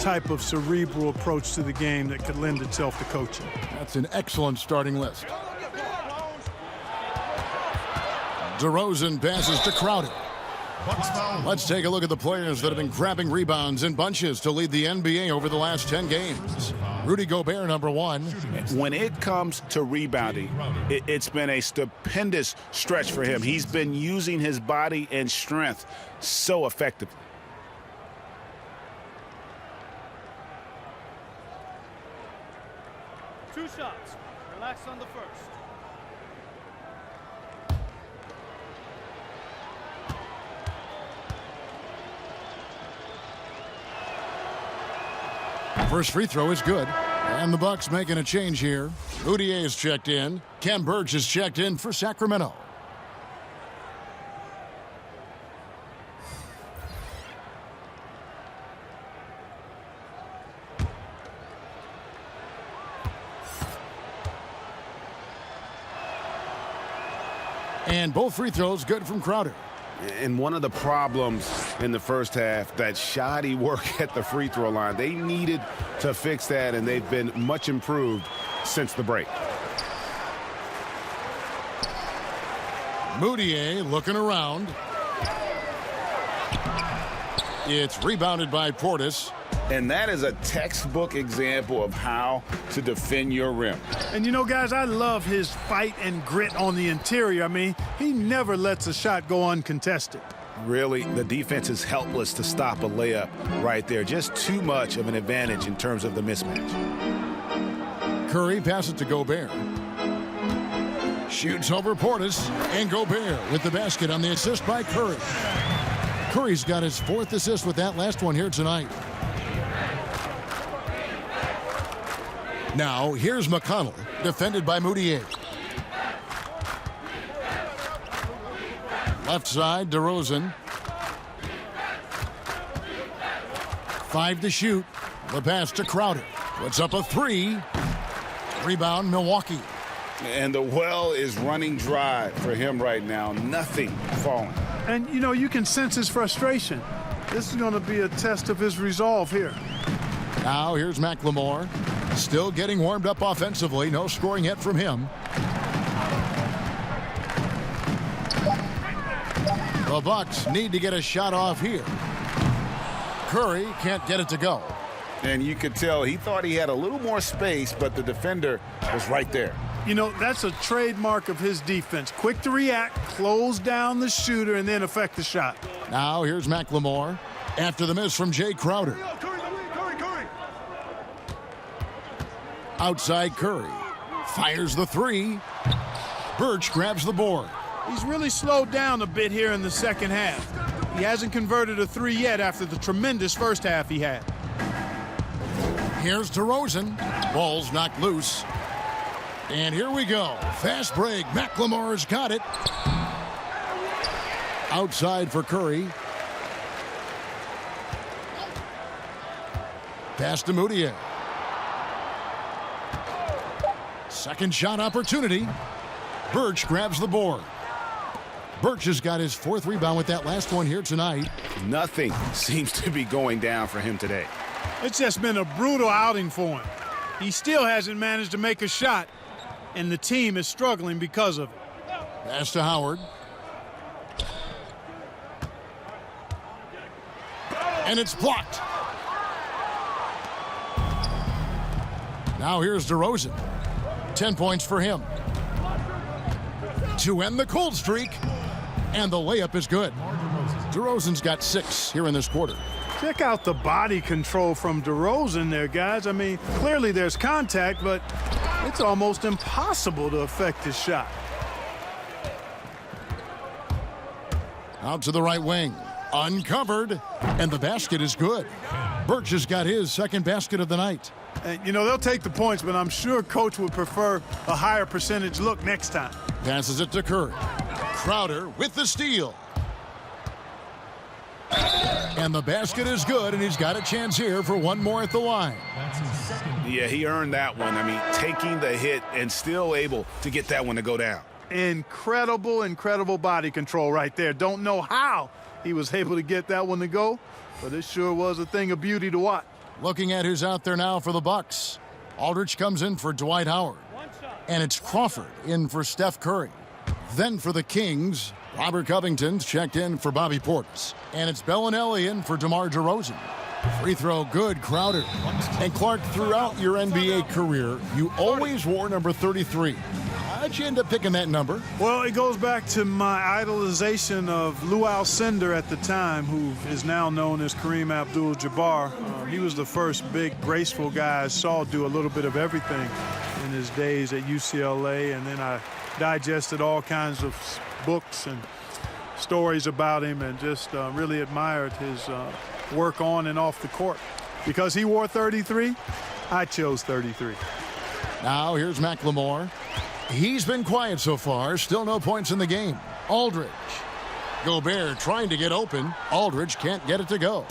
type of cerebral approach to the game that could lend itself to coaching. That's an excellent starting list. DeRozan passes to Crowder. Let's take a look at the players that have been grabbing rebounds in bunches to lead the NBA over the last 10 games. Rudy Gobert, number 1. When it comes to rebounding, it's been a stupendous stretch for him. He's been using his body and strength so effectively. Two shots. Relax on the first. First free throw is good. And the Bucks making a change here. Udier is checked in. Ken Burge is checked in for Sacramento. And both free throws good from Crowder. And one of the problems in the first half, that shoddy work at the free throw line. They needed to fix that, and they've been much improved since the break. Moutier looking around. It's rebounded by Portis. And that is a textbook example of how to defend your rim. And you know, guys, I love his fight and grit on the interior. I mean, he never lets a shot go uncontested. Really, the defense is helpless to stop a layup right there. Just too much of an advantage in terms of the mismatch. Curry passes to Gobert. Shoots over Portis, and Gobert with the basket on the assist by Curry. Curry's got his 4th assist with that last one here tonight. Now, here's McConnell, defended by Moutier. Left side, DeRozan. 5 to shoot. The pass to Crowder. Puts up a 3. Rebound, Milwaukee. And the well is running dry for him right now. Nothing falling. And, you know, you can sense his frustration. This is going to be a test of his resolve here. Now, here's McLemore. Still getting warmed up offensively. No scoring yet from him. The Bucks need to get a shot off here. Curry can't get it to go. And you could tell he thought he had a little more space, but the defender was right there. You know, that's a trademark of his defense. Quick to react, close down the shooter, and then affect the shot. Now here's McLemore after the miss from Jay Crowder. Outside Curry. Fires the 3. Birch grabs the board. He's really slowed down a bit here in the second half. He hasn't converted a 3 yet after the tremendous first half he had. Here's DeRozan. Ball's knocked loose. And here we go. Fast break. McLemore's got it. Outside for Curry. Pass to Moutier. Second shot opportunity. Birch grabs the board. Birch has got his 4th rebound with that last one here tonight. Nothing seems to be going down for him today. It's just been a brutal outing for him. He still hasn't managed to make a shot, and the team is struggling because of it. Pass to Howard. And it's blocked. Now here's DeRozan. 10 points for him. To end the cold streak. And the layup is good. DeRozan's got 6 here in this quarter. Check out the body control from DeRozan there, guys. I mean, clearly there's contact, but it's almost impossible to affect his shot. Out to the right wing. Uncovered. And the basket is good. Birch has got his 2nd basket of the night. And, you know, they'll take the points, but I'm sure Coach would prefer a higher percentage look next time. Passes it to Curry. Crowder with the steal. And the basket is good, and he's got a chance here for one more at the line. Yeah, he earned that one. I mean, taking the hit and still able to get that one to go down. Incredible body control right there. Don't know how he was able to get that one to go, but it sure was a thing of beauty to watch. Looking at who's out there now for the Bucks. Aldridge comes in for Dwight Howard. And it's Crawford in for Steph Curry. Then for the Kings, Robert Covington's checked in for Bobby Portis. And it's Bellinelli in for DeMar DeRozan. Free throw good, Crowder. And Clark, throughout your NBA career, you always wore number 33. How'd you end up picking that number? Well, it goes back to my idolization of Lou Alcindor at the time, who is now known as Kareem Abdul-Jabbar. He was the first big, graceful guy I saw do a little bit of everything in his days at UCLA, and then I digested all kinds of books and stories about him and just really admired his work on and off the court. Because he wore 33, I chose 33. Now here's McLemore. He's been quiet so far. Still no points in the game. Aldridge. Gobert trying to get open. Aldridge can't get it to go.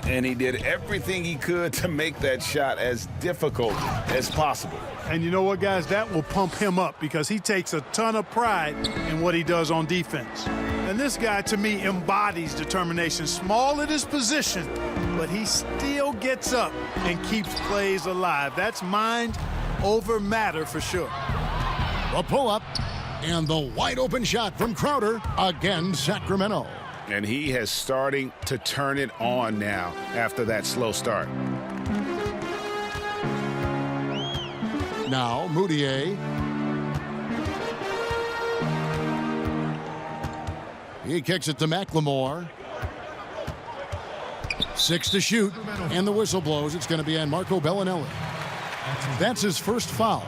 And he did everything he could to make that shot as difficult as possible. And you know what, guys? That will pump him up because he takes a ton of pride in what he does on defense. And this guy, to me, embodies determination. Small at his position, but he still gets up and keeps plays alive. That's mind over matter for sure. The pull-up and the wide-open shot from Crowder. Again, Sacramento. And he has starting to turn it on now after that slow start. Now, Moutier. He kicks it to McLemore. 6 to shoot, and the whistle blows. It's going to be on Marco Bellinelli. That's his first foul.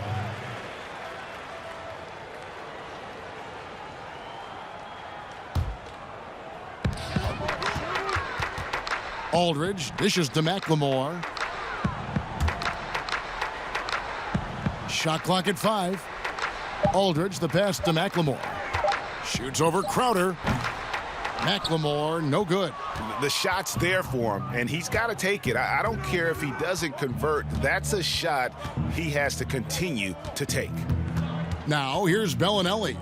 Aldridge dishes to McLemore. Shot clock at 5. Aldridge, the pass to McLemore. Shoots over Crowder. McLemore, no good. The shot's there for him, and he's got to take it. I don't care if he doesn't convert. That's a shot he has to continue to take. Now, here's Bellinelli.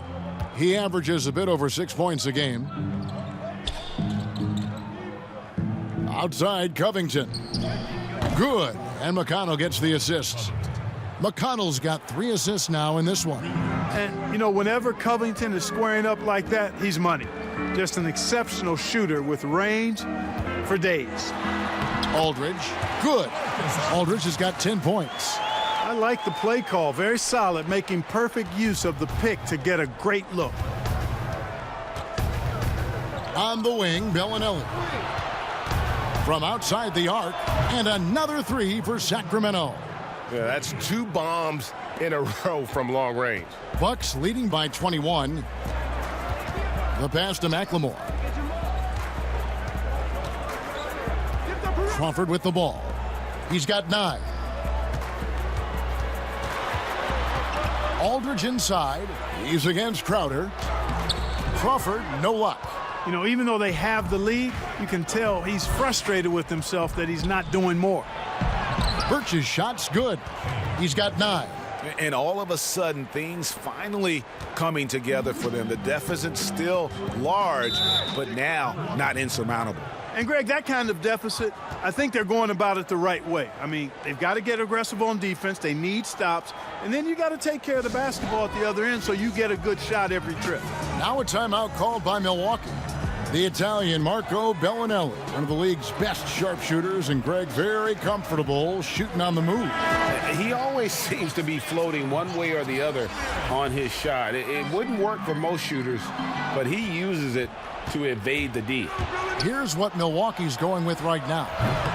He averages a bit over 6 points a game. Outside, Covington. Good, and McConnell gets the assists. McConnell's got 3 assists now in this one. And, you know, whenever Covington is squaring up like that, he's money. Just an exceptional shooter with range for days. Aldridge, good. Aldridge has got 10 points. I like the play call. Very solid, making perfect use of the pick to get a great look. On the wing, Bellinelli. From outside the arc, and another 3 for Sacramento. Yeah, that's 2 bombs in a row from long range. Bucks leading by 21. The pass to McLemore. Crawford with the ball. He's got 9. Aldridge inside. He's against Crowder. Crawford, no luck. You know, even though they have the lead, you can tell he's frustrated with himself that he's not doing more. Birch's shot's good. He's got 9. And all of a sudden, things finally coming together for them. The deficit's still large, but now not insurmountable. And, Greg, that kind of deficit, I think they're going about it the right way. I mean, they've got to get aggressive on defense. They need stops. And then you got to take care of the basketball at the other end so you get a good shot every trip. Now a timeout called by Milwaukee. The Italian Marco Bellinelli, one of the league's best sharpshooters, and Greg very comfortable shooting on the move. He always seems to be floating one way or the other on his shot. It wouldn't work for most shooters, but he uses it to evade the D. Here's what Milwaukee's going with right now.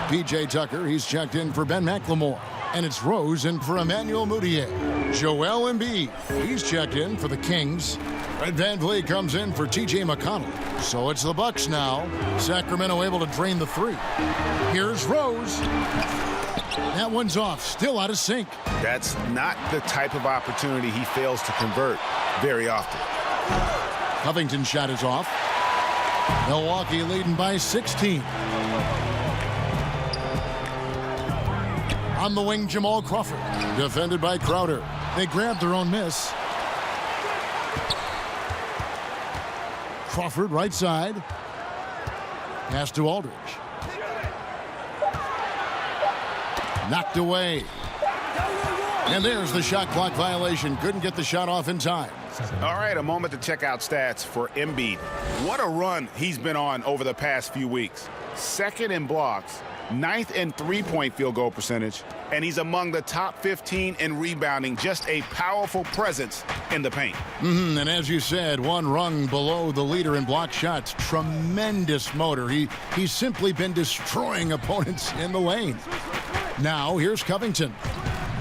P.J. Tucker, he's checked in for Ben McLemore. And it's Rose in for Emmanuel Moutier. Joel Embiid, he's checked in for the Kings. Fred VanVleet comes in for T.J. McConnell. So it's the Bucks now. Sacramento able to drain the 3. Here's Rose. That one's off, still out of sync. That's not the type of opportunity he fails to convert very often. Covington's shot is off. Milwaukee leading by 16. On the wing, Jamal Crawford. Defended by Crowder. They grabbed their own miss. Crawford right side. Pass to Aldridge. Knocked away. And there's the shot clock violation. Couldn't get the shot off in time. All right, a moment to check out stats for Embiid. What a run he's been on over the past few weeks. 2nd in blocks, 9th in three-point field goal percentage, and he's among the top 15 in rebounding. Just a powerful presence in the paint. And as you said, one rung below the leader in block shots. Tremendous motor. He's simply been destroying opponents in the lane. Now here's Covington.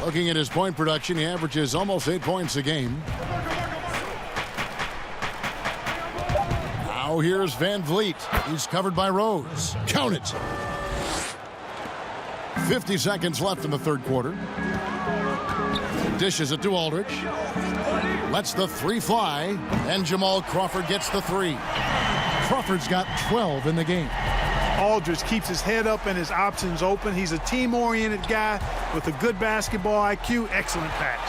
Looking at his point production, he averages almost 8 points a game. Now here's VanVleet. He's covered by Rose. Count it. 50 seconds left in the 3rd quarter. Dishes it to Aldridge. Lets the 3 fly. And Jamal Crawford gets the 3. Crawford's got 12 in the game. Aldridge keeps his head up and his options open. He's a team-oriented guy with a good basketball IQ. Excellent pass.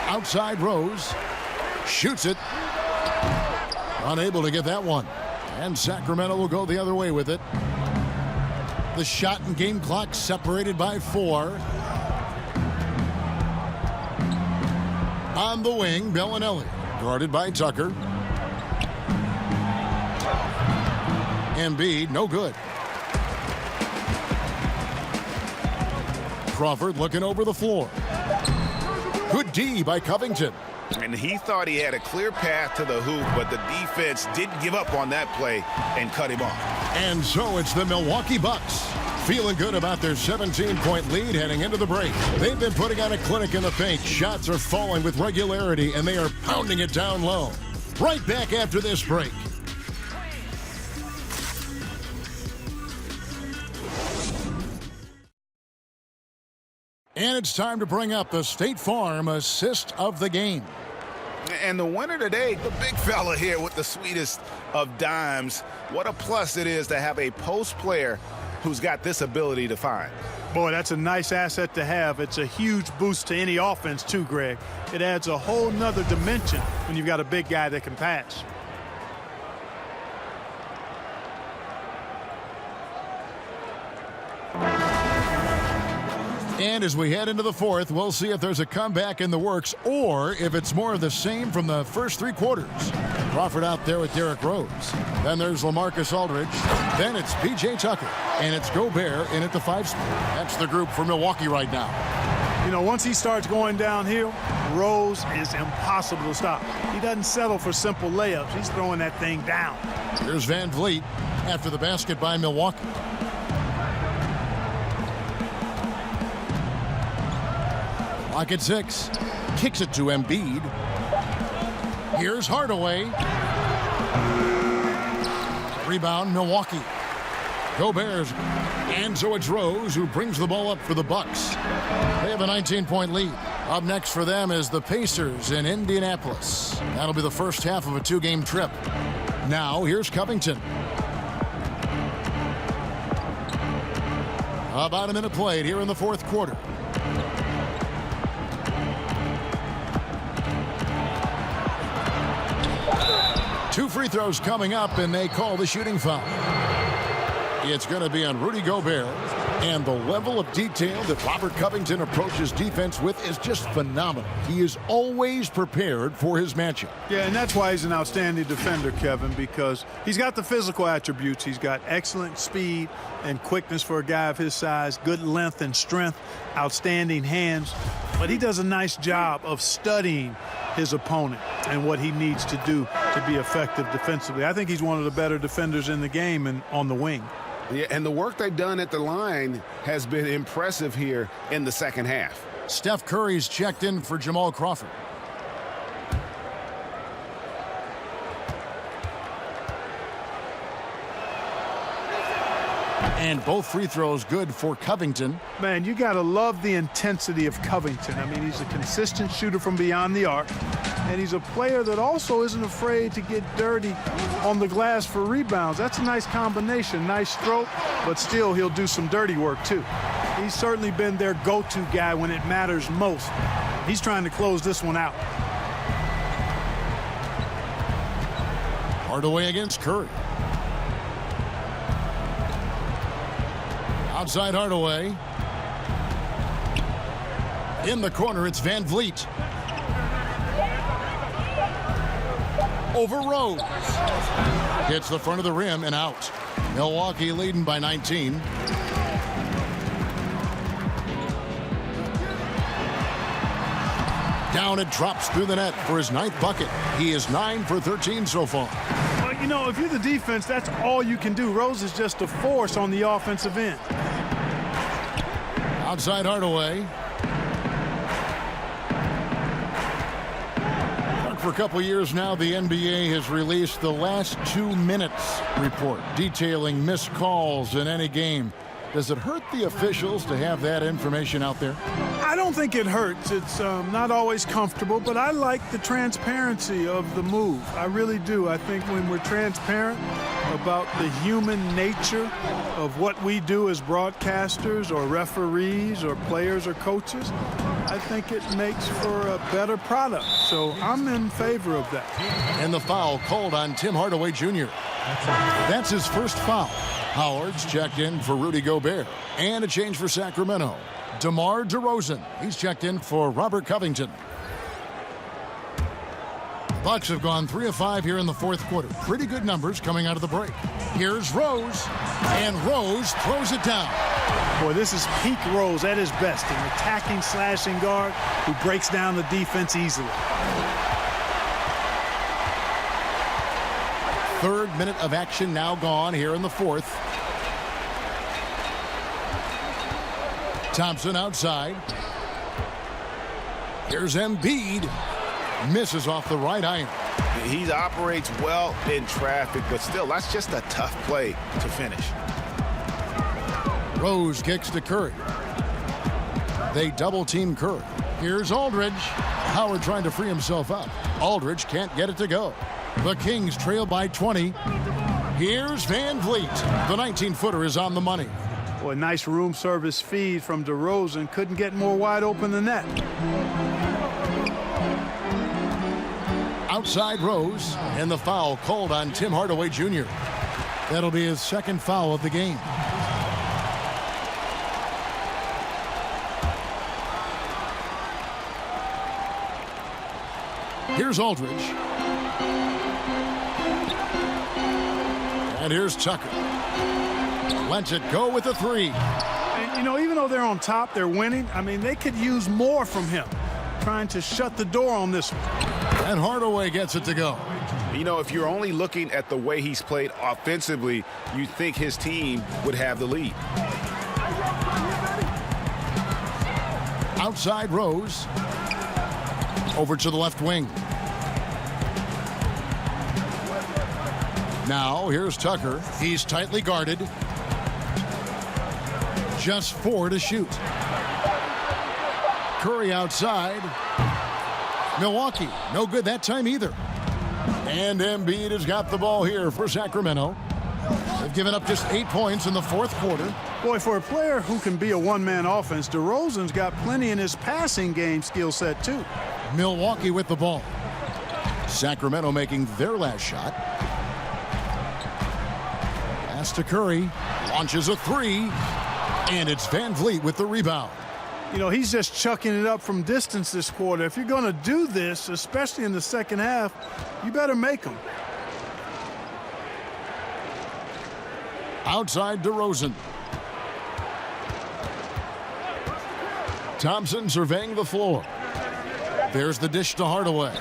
Outside Rose. Shoots it. Unable to get that one. And Sacramento will go the other way with it. The shot and game clock separated by 4. On the wing, Bellinelli, guarded by Tucker. Embiid, no good. Crawford looking over the floor. Good D by Covington. And he thought he had a clear path to the hoop, but the defense didn't give up on that play and cut him off. And so it's the Milwaukee Bucks, feeling good about their 17-point lead heading into the break. They've been putting on a clinic in the paint. Shots are falling with regularity, and they are pounding it down low. Right back after this break. And it's time to bring up the State Farm assist of the game. And the winner today, the big fella here with the sweetest of dimes. What a plus it is to have a post player who's got this ability to find. Boy, that's a nice asset to have. It's a huge boost to any offense, too, Greg. It adds a whole nother dimension when you've got a big guy that can pass. And as we head into the fourth, we'll see if there's a comeback in the works or if it's more of the same from the first three quarters. Crawford out there with Derrick Rose. Then there's LaMarcus Aldridge. Then it's P.J. Tucker. And it's Gobert in at the 5 spot. That's the group for Milwaukee right now. You know, once he starts going downhill, Rose is impossible to stop. He doesn't settle for simple layups. He's throwing that thing down. Here's Van Vliet after the basket by Milwaukee. Lock at 6. Kicks it to Embiid. Here's Hardaway. Rebound, Milwaukee. Gobert. And so it's Rose who brings the ball up for the Bucks. They have a 19-point lead. Up next for them is the Pacers in Indianapolis. That'll be the first half of a 2-game trip. Now, here's Covington. About a minute played here in the fourth quarter. 2 free throws coming up, and they call the shooting foul. It's going to be on Rudy Gobert, and the level of detail that Robert Covington approaches defense with is just phenomenal. He is always prepared for his matchup. Yeah, and that's why he's an outstanding defender, Kevin, because he's got the physical attributes. He's got excellent speed and quickness for a guy of his size, good length and strength, outstanding hands, but he does a nice job of studying his opponent and what he needs to do to be effective defensively. I think he's one of the better defenders in the game and on the wing. Yeah, and the work they've done at the line has been impressive here in the second half. Steph Curry's checked in for Jamal Crawford. And both free throws good for Covington. Man, you got to love the intensity of Covington. I mean, he's a consistent shooter from beyond the arc, and he's a player that also isn't afraid to get dirty on the glass for rebounds. That's a nice combination, nice stroke, but still he'll do some dirty work too. He's certainly been their go-to guy when it matters most. He's trying to close this one out. Hardaway against Curry. Outside Hardaway. In the corner, it's Van Vliet. Over Rose. Hits the front of the rim and out. Milwaukee leading by 19. Down it drops through the net for his 9th bucket. He is 9 for 13 so far. Well, you know, if you're the defense, that's all you can do. Rose is just a force on the offensive end. Outside Hardaway. For a couple years now, the NBA has released the last 2 minutes report detailing missed calls in any game. Does it hurt the officials to have that information out there? I don't think it hurts. It's not always comfortable, but I like the transparency of the move. I really do. I think when we're transparent about the human nature of what we do as broadcasters or referees or players or coaches, I think it makes for a better product. So I'm in favor of that. And the foul called on Tim Hardaway Jr. That's his first foul. Howard's checked in for Rudy Gobert. And a change for Sacramento. DeMar DeRozan. He's checked in for Robert Covington. Bucks have gone 3 of 5 here in the fourth quarter. Pretty good numbers coming out of the break. Here's Rose, and Rose throws it down. Boy, this is peak Rose at his best, an attacking, slashing guard who breaks down the defense easily. Third minute of action now gone here in the fourth. Thompson outside. Here's Embiid. Misses off the right iron. He operates well in traffic, but still, that's just a tough play to finish. Rose kicks to Curry. They double team Curry. Here's Aldridge. Howard trying to free himself up. Aldridge can't get it to go. The Kings trail by 20. Here's Van Vliet. The 19-footer is on the money. Boy, nice room service feed from DeRozan. Couldn't get more wide open than that. Outside Rose, and the foul called on Tim Hardaway Jr. That'll be his second foul of the game. Here's Aldridge. And here's Tucker. Lets it go with a three. And, you know, even though they're on top, they're winning. I mean, they could use more from him. Trying to shut the door on this one. And Hardaway gets it to go. You know, if you're only looking at the way he's played offensively, you think his team would have the lead. Outside Rose. Over to the left wing. Now here's Tucker. He's tightly guarded. Just 4 to shoot. Curry outside. Milwaukee, no good that time either. And Embiid has got the ball here for Sacramento. They've given up just 8 points in the fourth quarter. Boy, for a player who can be a one-man offense, DeRozan's got plenty in his passing game skill set, too. Milwaukee with the ball. Sacramento making their last shot. Pass to Curry. Launches a three. And it's Van Vliet with the rebound. You know, he's just chucking it up from distance this quarter. If you're going to do this, especially in the second half, you better make them. Outside DeRozan. Thompson surveying the floor. There's the dish to Hardaway.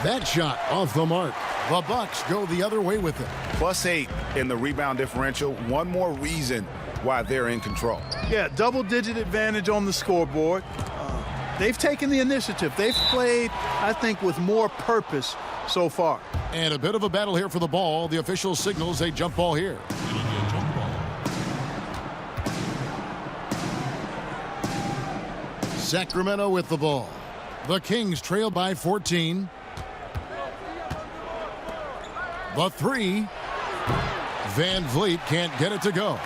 That shot off the mark. The Bucks go the other way with it. +8 in the rebound differential. One more reason why they're in control. Yeah, double-digit advantage on the scoreboard. They've taken the initiative. They've played, I think, with more purpose so far. And a bit of a battle here for the ball. The official signals a jump ball here. Sacramento with the ball. The Kings trail by 14. The three. Van Vliet can't get it to go.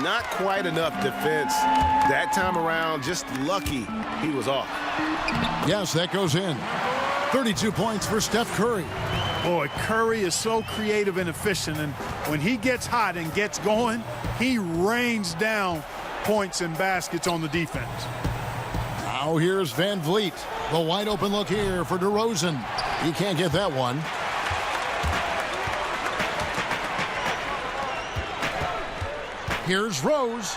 Not quite enough defense that time around. Just lucky he was off. Yes, that goes in. 32 points for Steph Curry. Boy, Curry is so creative and efficient, and when he gets hot and gets going, he rains down points and baskets on the defense. Now here's Van Vliet. The wide open look here for DeRozan. He can't get that one. Here's Rose.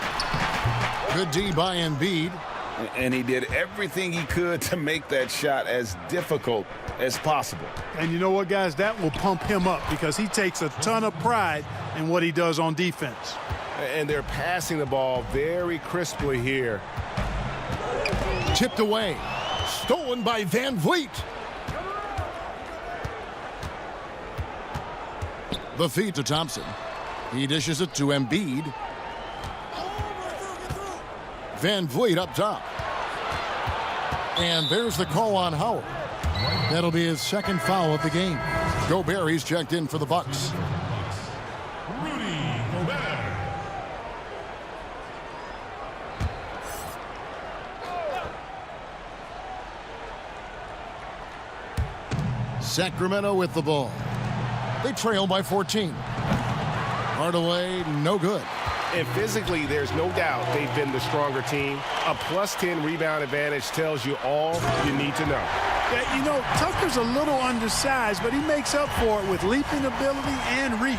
Good D by Embiid. And he did everything he could to make that shot as difficult as possible. And you know what, guys? That will pump him up because he takes a ton of pride in what he does on defense. And they're passing the ball very crisply here. Tipped away. Stolen by Van Vliet. The feed to Thompson. He dishes it to Embiid. Van Vliet up top. And there's the call on Howard. That'll be his second foul of the game. Gobert, he's checked in for the Bucks. Sacramento with the ball. They trail by 14. Hardaway, no good. And physically, there's no doubt they've been the stronger team. A +10 rebound advantage tells you all you need to know. Yeah, you know, Tucker's a little undersized, but he makes up for it with leaping ability and reach.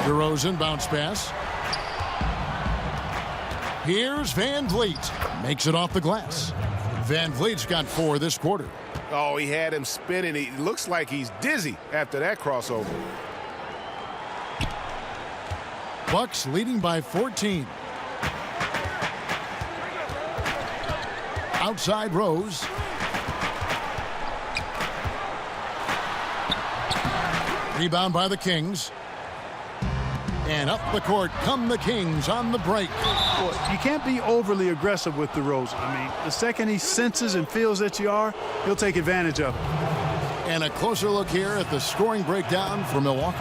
DeRozan bounce pass. Here's Van Vliet. Makes it off the glass. Van Vliet's got 4 this quarter. Oh, he had him spinning. He looks like he's dizzy after that crossover. Bucks leading by 14. Outside Rose. Rebound by the Kings. And up the court come the Kings on the break. Well, you can't be overly aggressive with DeRozan. I mean, the second he senses and feels that you are, he'll take advantage of it. And a closer look here at the scoring breakdown for Milwaukee.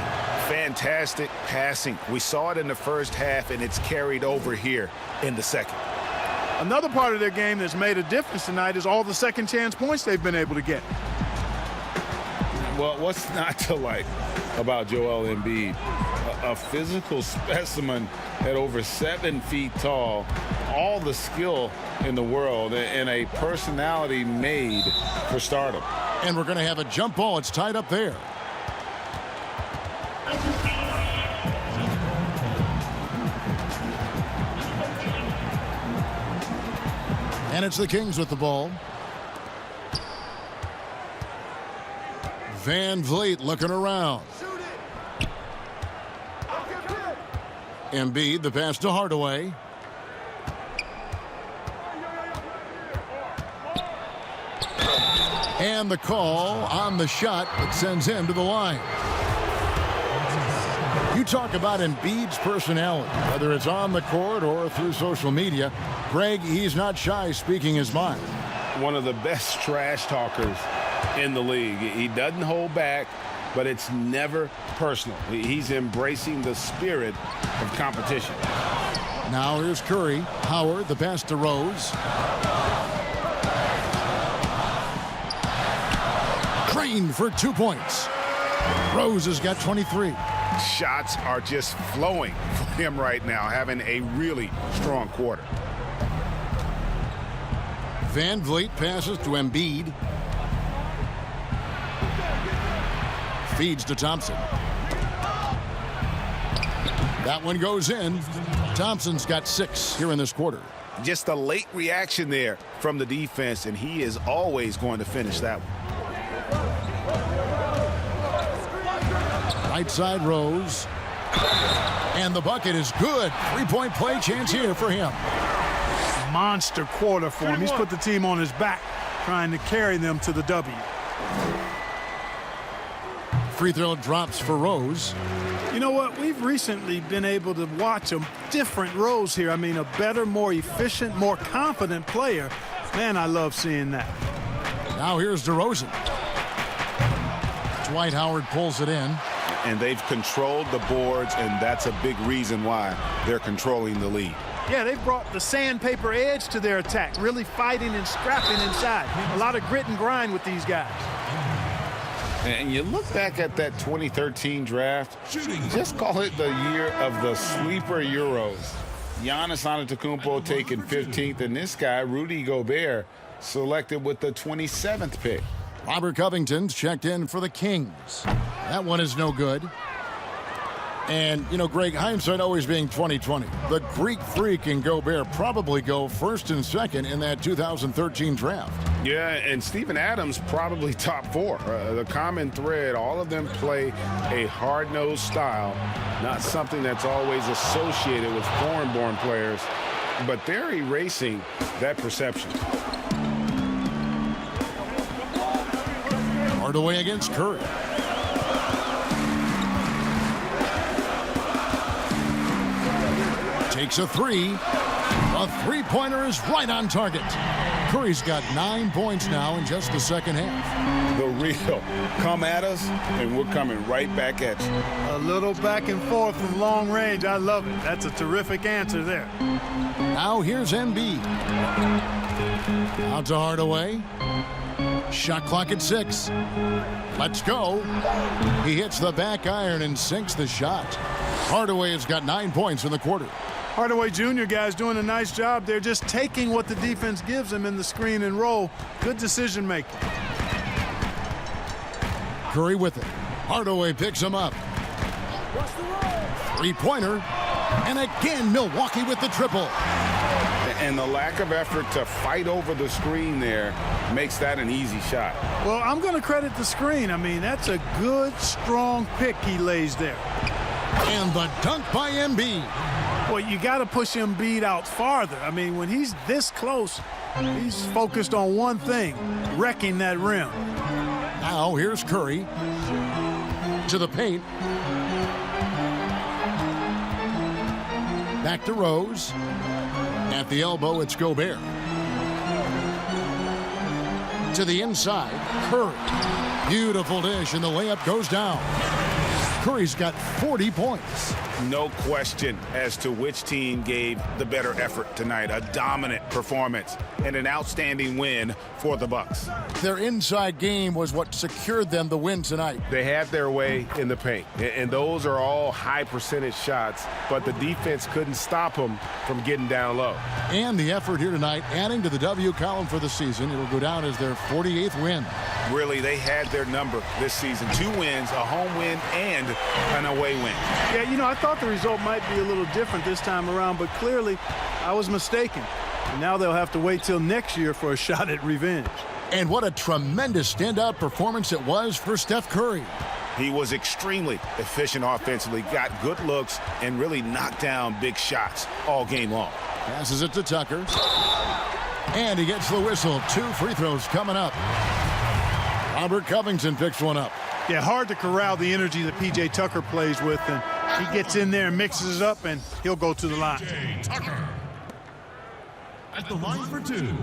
Fantastic passing. We saw it in the first half, and it's carried over here in the second. Another part of their game that's made a difference tonight is all the second chance points they've been able to get. Well, what's not to like about Joel Embiid? A physical specimen at over 7 feet tall, all the skill in the world, and a personality made for stardom. And we're going to have a jump ball. It's tied up there. And it's the Kings with the ball. Van Vliet looking around. Embiid, the pass to Hardaway. And the call on the shot that sends him to the line. You talk about Embiid's personality, whether it's on the court or through social media. Greg, he's not shy speaking his mind. One of the best trash talkers in the league. He doesn't hold back, but it's never personal. He's embracing the spirit of competition. Now here's Curry. Howard, the pass to Rose. Crane for 2 points. Rose has got 23. Shots are just flowing for him right now, having a really strong quarter. Van Vliet passes to Embiid. Feeds to Thompson. That one goes in. Thompson's got 6 here in this quarter. Just a late reaction there from the defense, and he is always going to finish that one. Right side Rose. And the bucket is good. 3-point play chance here for him. Monster quarter for him. He's put the team on his back, trying to carry them to the W. Free throw drops for Rose. You know what? We've recently been able to watch a different Rose here. I mean, a better, more efficient, more confident player. Man, I love seeing that. Now here's DeRozan. Dwight Howard pulls it in. And they've controlled the boards, and that's a big reason why they're controlling the lead. Yeah, they've brought the sandpaper edge to their attack, really fighting and scrapping inside. A lot of grit and grind with these guys. And you look back at that 2013 draft, just call it the year of the sleeper Euros. Giannis Antetokounmpo taken 15th, and this guy, Rudy Gobert, selected with the 27th pick. Robert Covington's checked in for the Kings. That one is no good. And, you know, Greg, hindsight always being 20/20. The Greek Freak and Gobert probably go first and second in that 2013 draft. Yeah, and Steven Adams probably top 4. The common thread, all of them play a hard-nosed style, not something that's always associated with foreign-born players, but they're erasing that perception. Hardaway against Curry. Takes a 3. A three-pointer is right on target. Curry's got 9 points now in just the second half. The real come at us, and we're coming right back at you. A little back and forth from long range. I love it. That's a terrific answer there. Now here's Embiid. Out to Hardaway. Shot clock at 6. Let's go. He hits the back iron and sinks the shot. Hardaway has got 9 points in the quarter. Hardaway Jr. guys doing a nice job. They're just taking what the defense gives them in the screen and roll. Good decision making. Curry with it. Hardaway picks him up. Three-pointer. And again, Milwaukee with the triple. And the lack of effort to fight over the screen there makes that an easy shot. Well, I'm going to credit the screen. I mean, that's a good, strong pick he lays there. And the dunk by Embiid. Well, you got to push Embiid out farther. I mean, when he's this close, he's focused on one thing, wrecking that rim. Now here's Curry to the paint. Back to Rose. At the elbow, it's Gobert. To the inside, Curry. Beautiful dish, and the layup goes down. Curry's got 40 points. No question as to which team gave the better effort tonight. A dominant performance and an outstanding win for the Bucks. Their inside game was what secured them the win tonight. They had their way in the paint, and those are all high percentage shots, but the defense couldn't stop them from getting down low. And the effort here tonight, adding to the W column for the season. It'll go down as their 48th win. Really, they had their number this season. 2 wins, a home win, and an away win. Yeah, you know, I thought the result might be a little different this time around, but clearly I was mistaken. And now they'll have to wait till next year for a shot at revenge. And what a tremendous standout performance it was for Steph Curry. He was extremely efficient offensively, got good looks, and really knocked down big shots all game long. Passes it to Tucker. And he gets the whistle. 2 free throws coming up. Robert Covington picks one up. Yeah, hard to corral the energy that P.J. Tucker plays with, and he gets in there and mixes it up, and he'll go to the line. P.J. Tucker at the line for 2.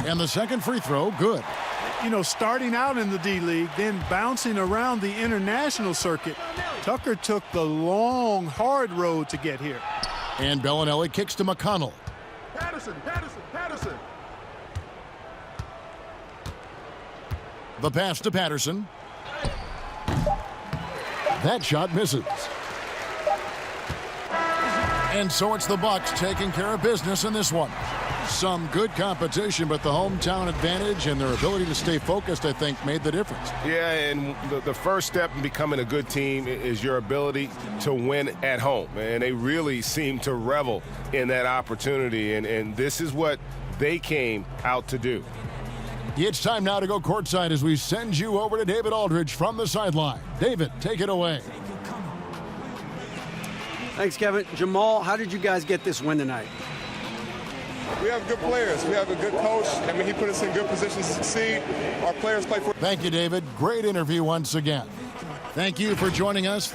And the second free throw, good. You know, starting out in the D-League, then bouncing around the international circuit, Tucker took the long, hard road to get here. And Bellinelli kicks to McConnell. Patterson. The pass to Patterson. That shot misses. And so it's the Bucks taking care of business in this one. Some good competition, but the hometown advantage and their ability to stay focused, I think, made the difference. Yeah, and the first step in becoming a good team is your ability to win at home. And they really seem to revel in that opportunity, and this is what they came out to do. It's time now to go courtside as we send you over to David Aldridge from the sideline. David, take it away. Thanks, Kevin. Jamal, how did you guys get this win tonight? We have good players. We have a good coach. I mean, he put us in good positions to succeed. Our players play for. Thank you, David. Great interview once again. Thank you for joining us.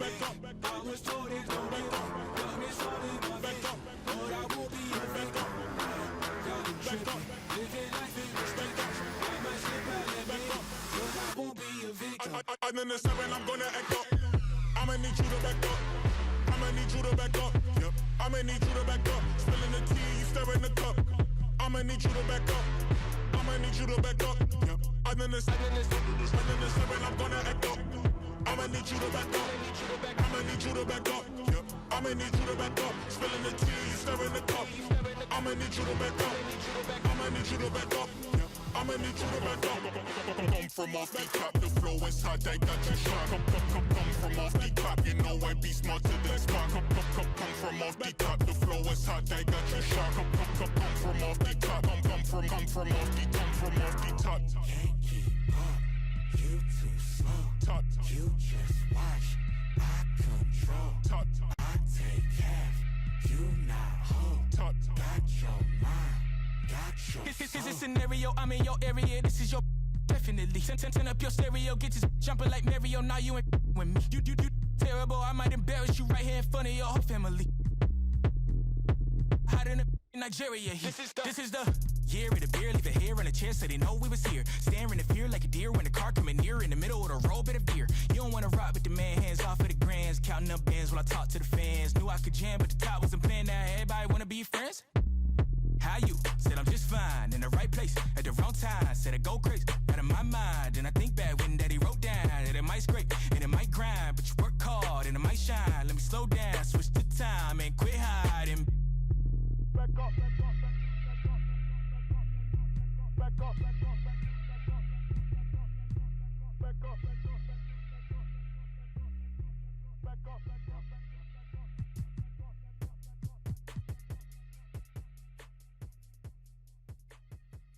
back up. I was told it don't back up. Got me started my back up. But I won't be a back up. Got me tripping. Living life in respect up. I might slip out and back up. But I won't be a victim. I'm in the 7, I'm gonna act up. I'ma need you to back up. I'ma need you to back up. Yep. I'ma need you to back up. Spilling the tea, you stirring the cup. I'ma need you to back up. I'ma need you to back up. Yep. I'm in the 7, I'm gonna act up. I'ma need you to back up. I'ma need you to back up. Yep. I'ma need you to back up. Spilling the tea, you stirring the cup. I'ma need you to back up. I'ma need you to back up. Yep. I'ma need you to back up. Come from off the top, the flow is hot, I got you shot. Come from off the top, you know I be smart to the spot. Come from off the top, the flow is hot, I got you shot. Come from off the top, come from off the top. Can't keep up, you too slow. Top. You just watch, I control. Top. I take half, you not whole. Top. Got your mind, got your This is a scenario, I'm in your area, this is your definitely. Turn up your stereo, get this jumping like Mario, now you ain't with me. You terrible, I might embarrass you right here in front of your whole family. Hot in Nigeria, this is the year of the beer, leave it here in a chair so they know we was here. Staring in fear like a deer when the car coming near in the middle of the road, bit of beer. You don't wanna rock with the man, hands off of the grands, counting up bands while I talk to the fans. Knew I could jam, but the top wasn't playing. Now everybody wanna be friends. How you? Said I'm just fine, in the right place, at the wrong time. Said I go crazy, out of my mind. And I think back when daddy wrote down that it might scrape, and it might grind, but you work hard, and it might shine. Let me slow down, switch the time, and quit hiding. Back up, back up, back up, back up, back up, back up, back up, back up, back up, back up, back up.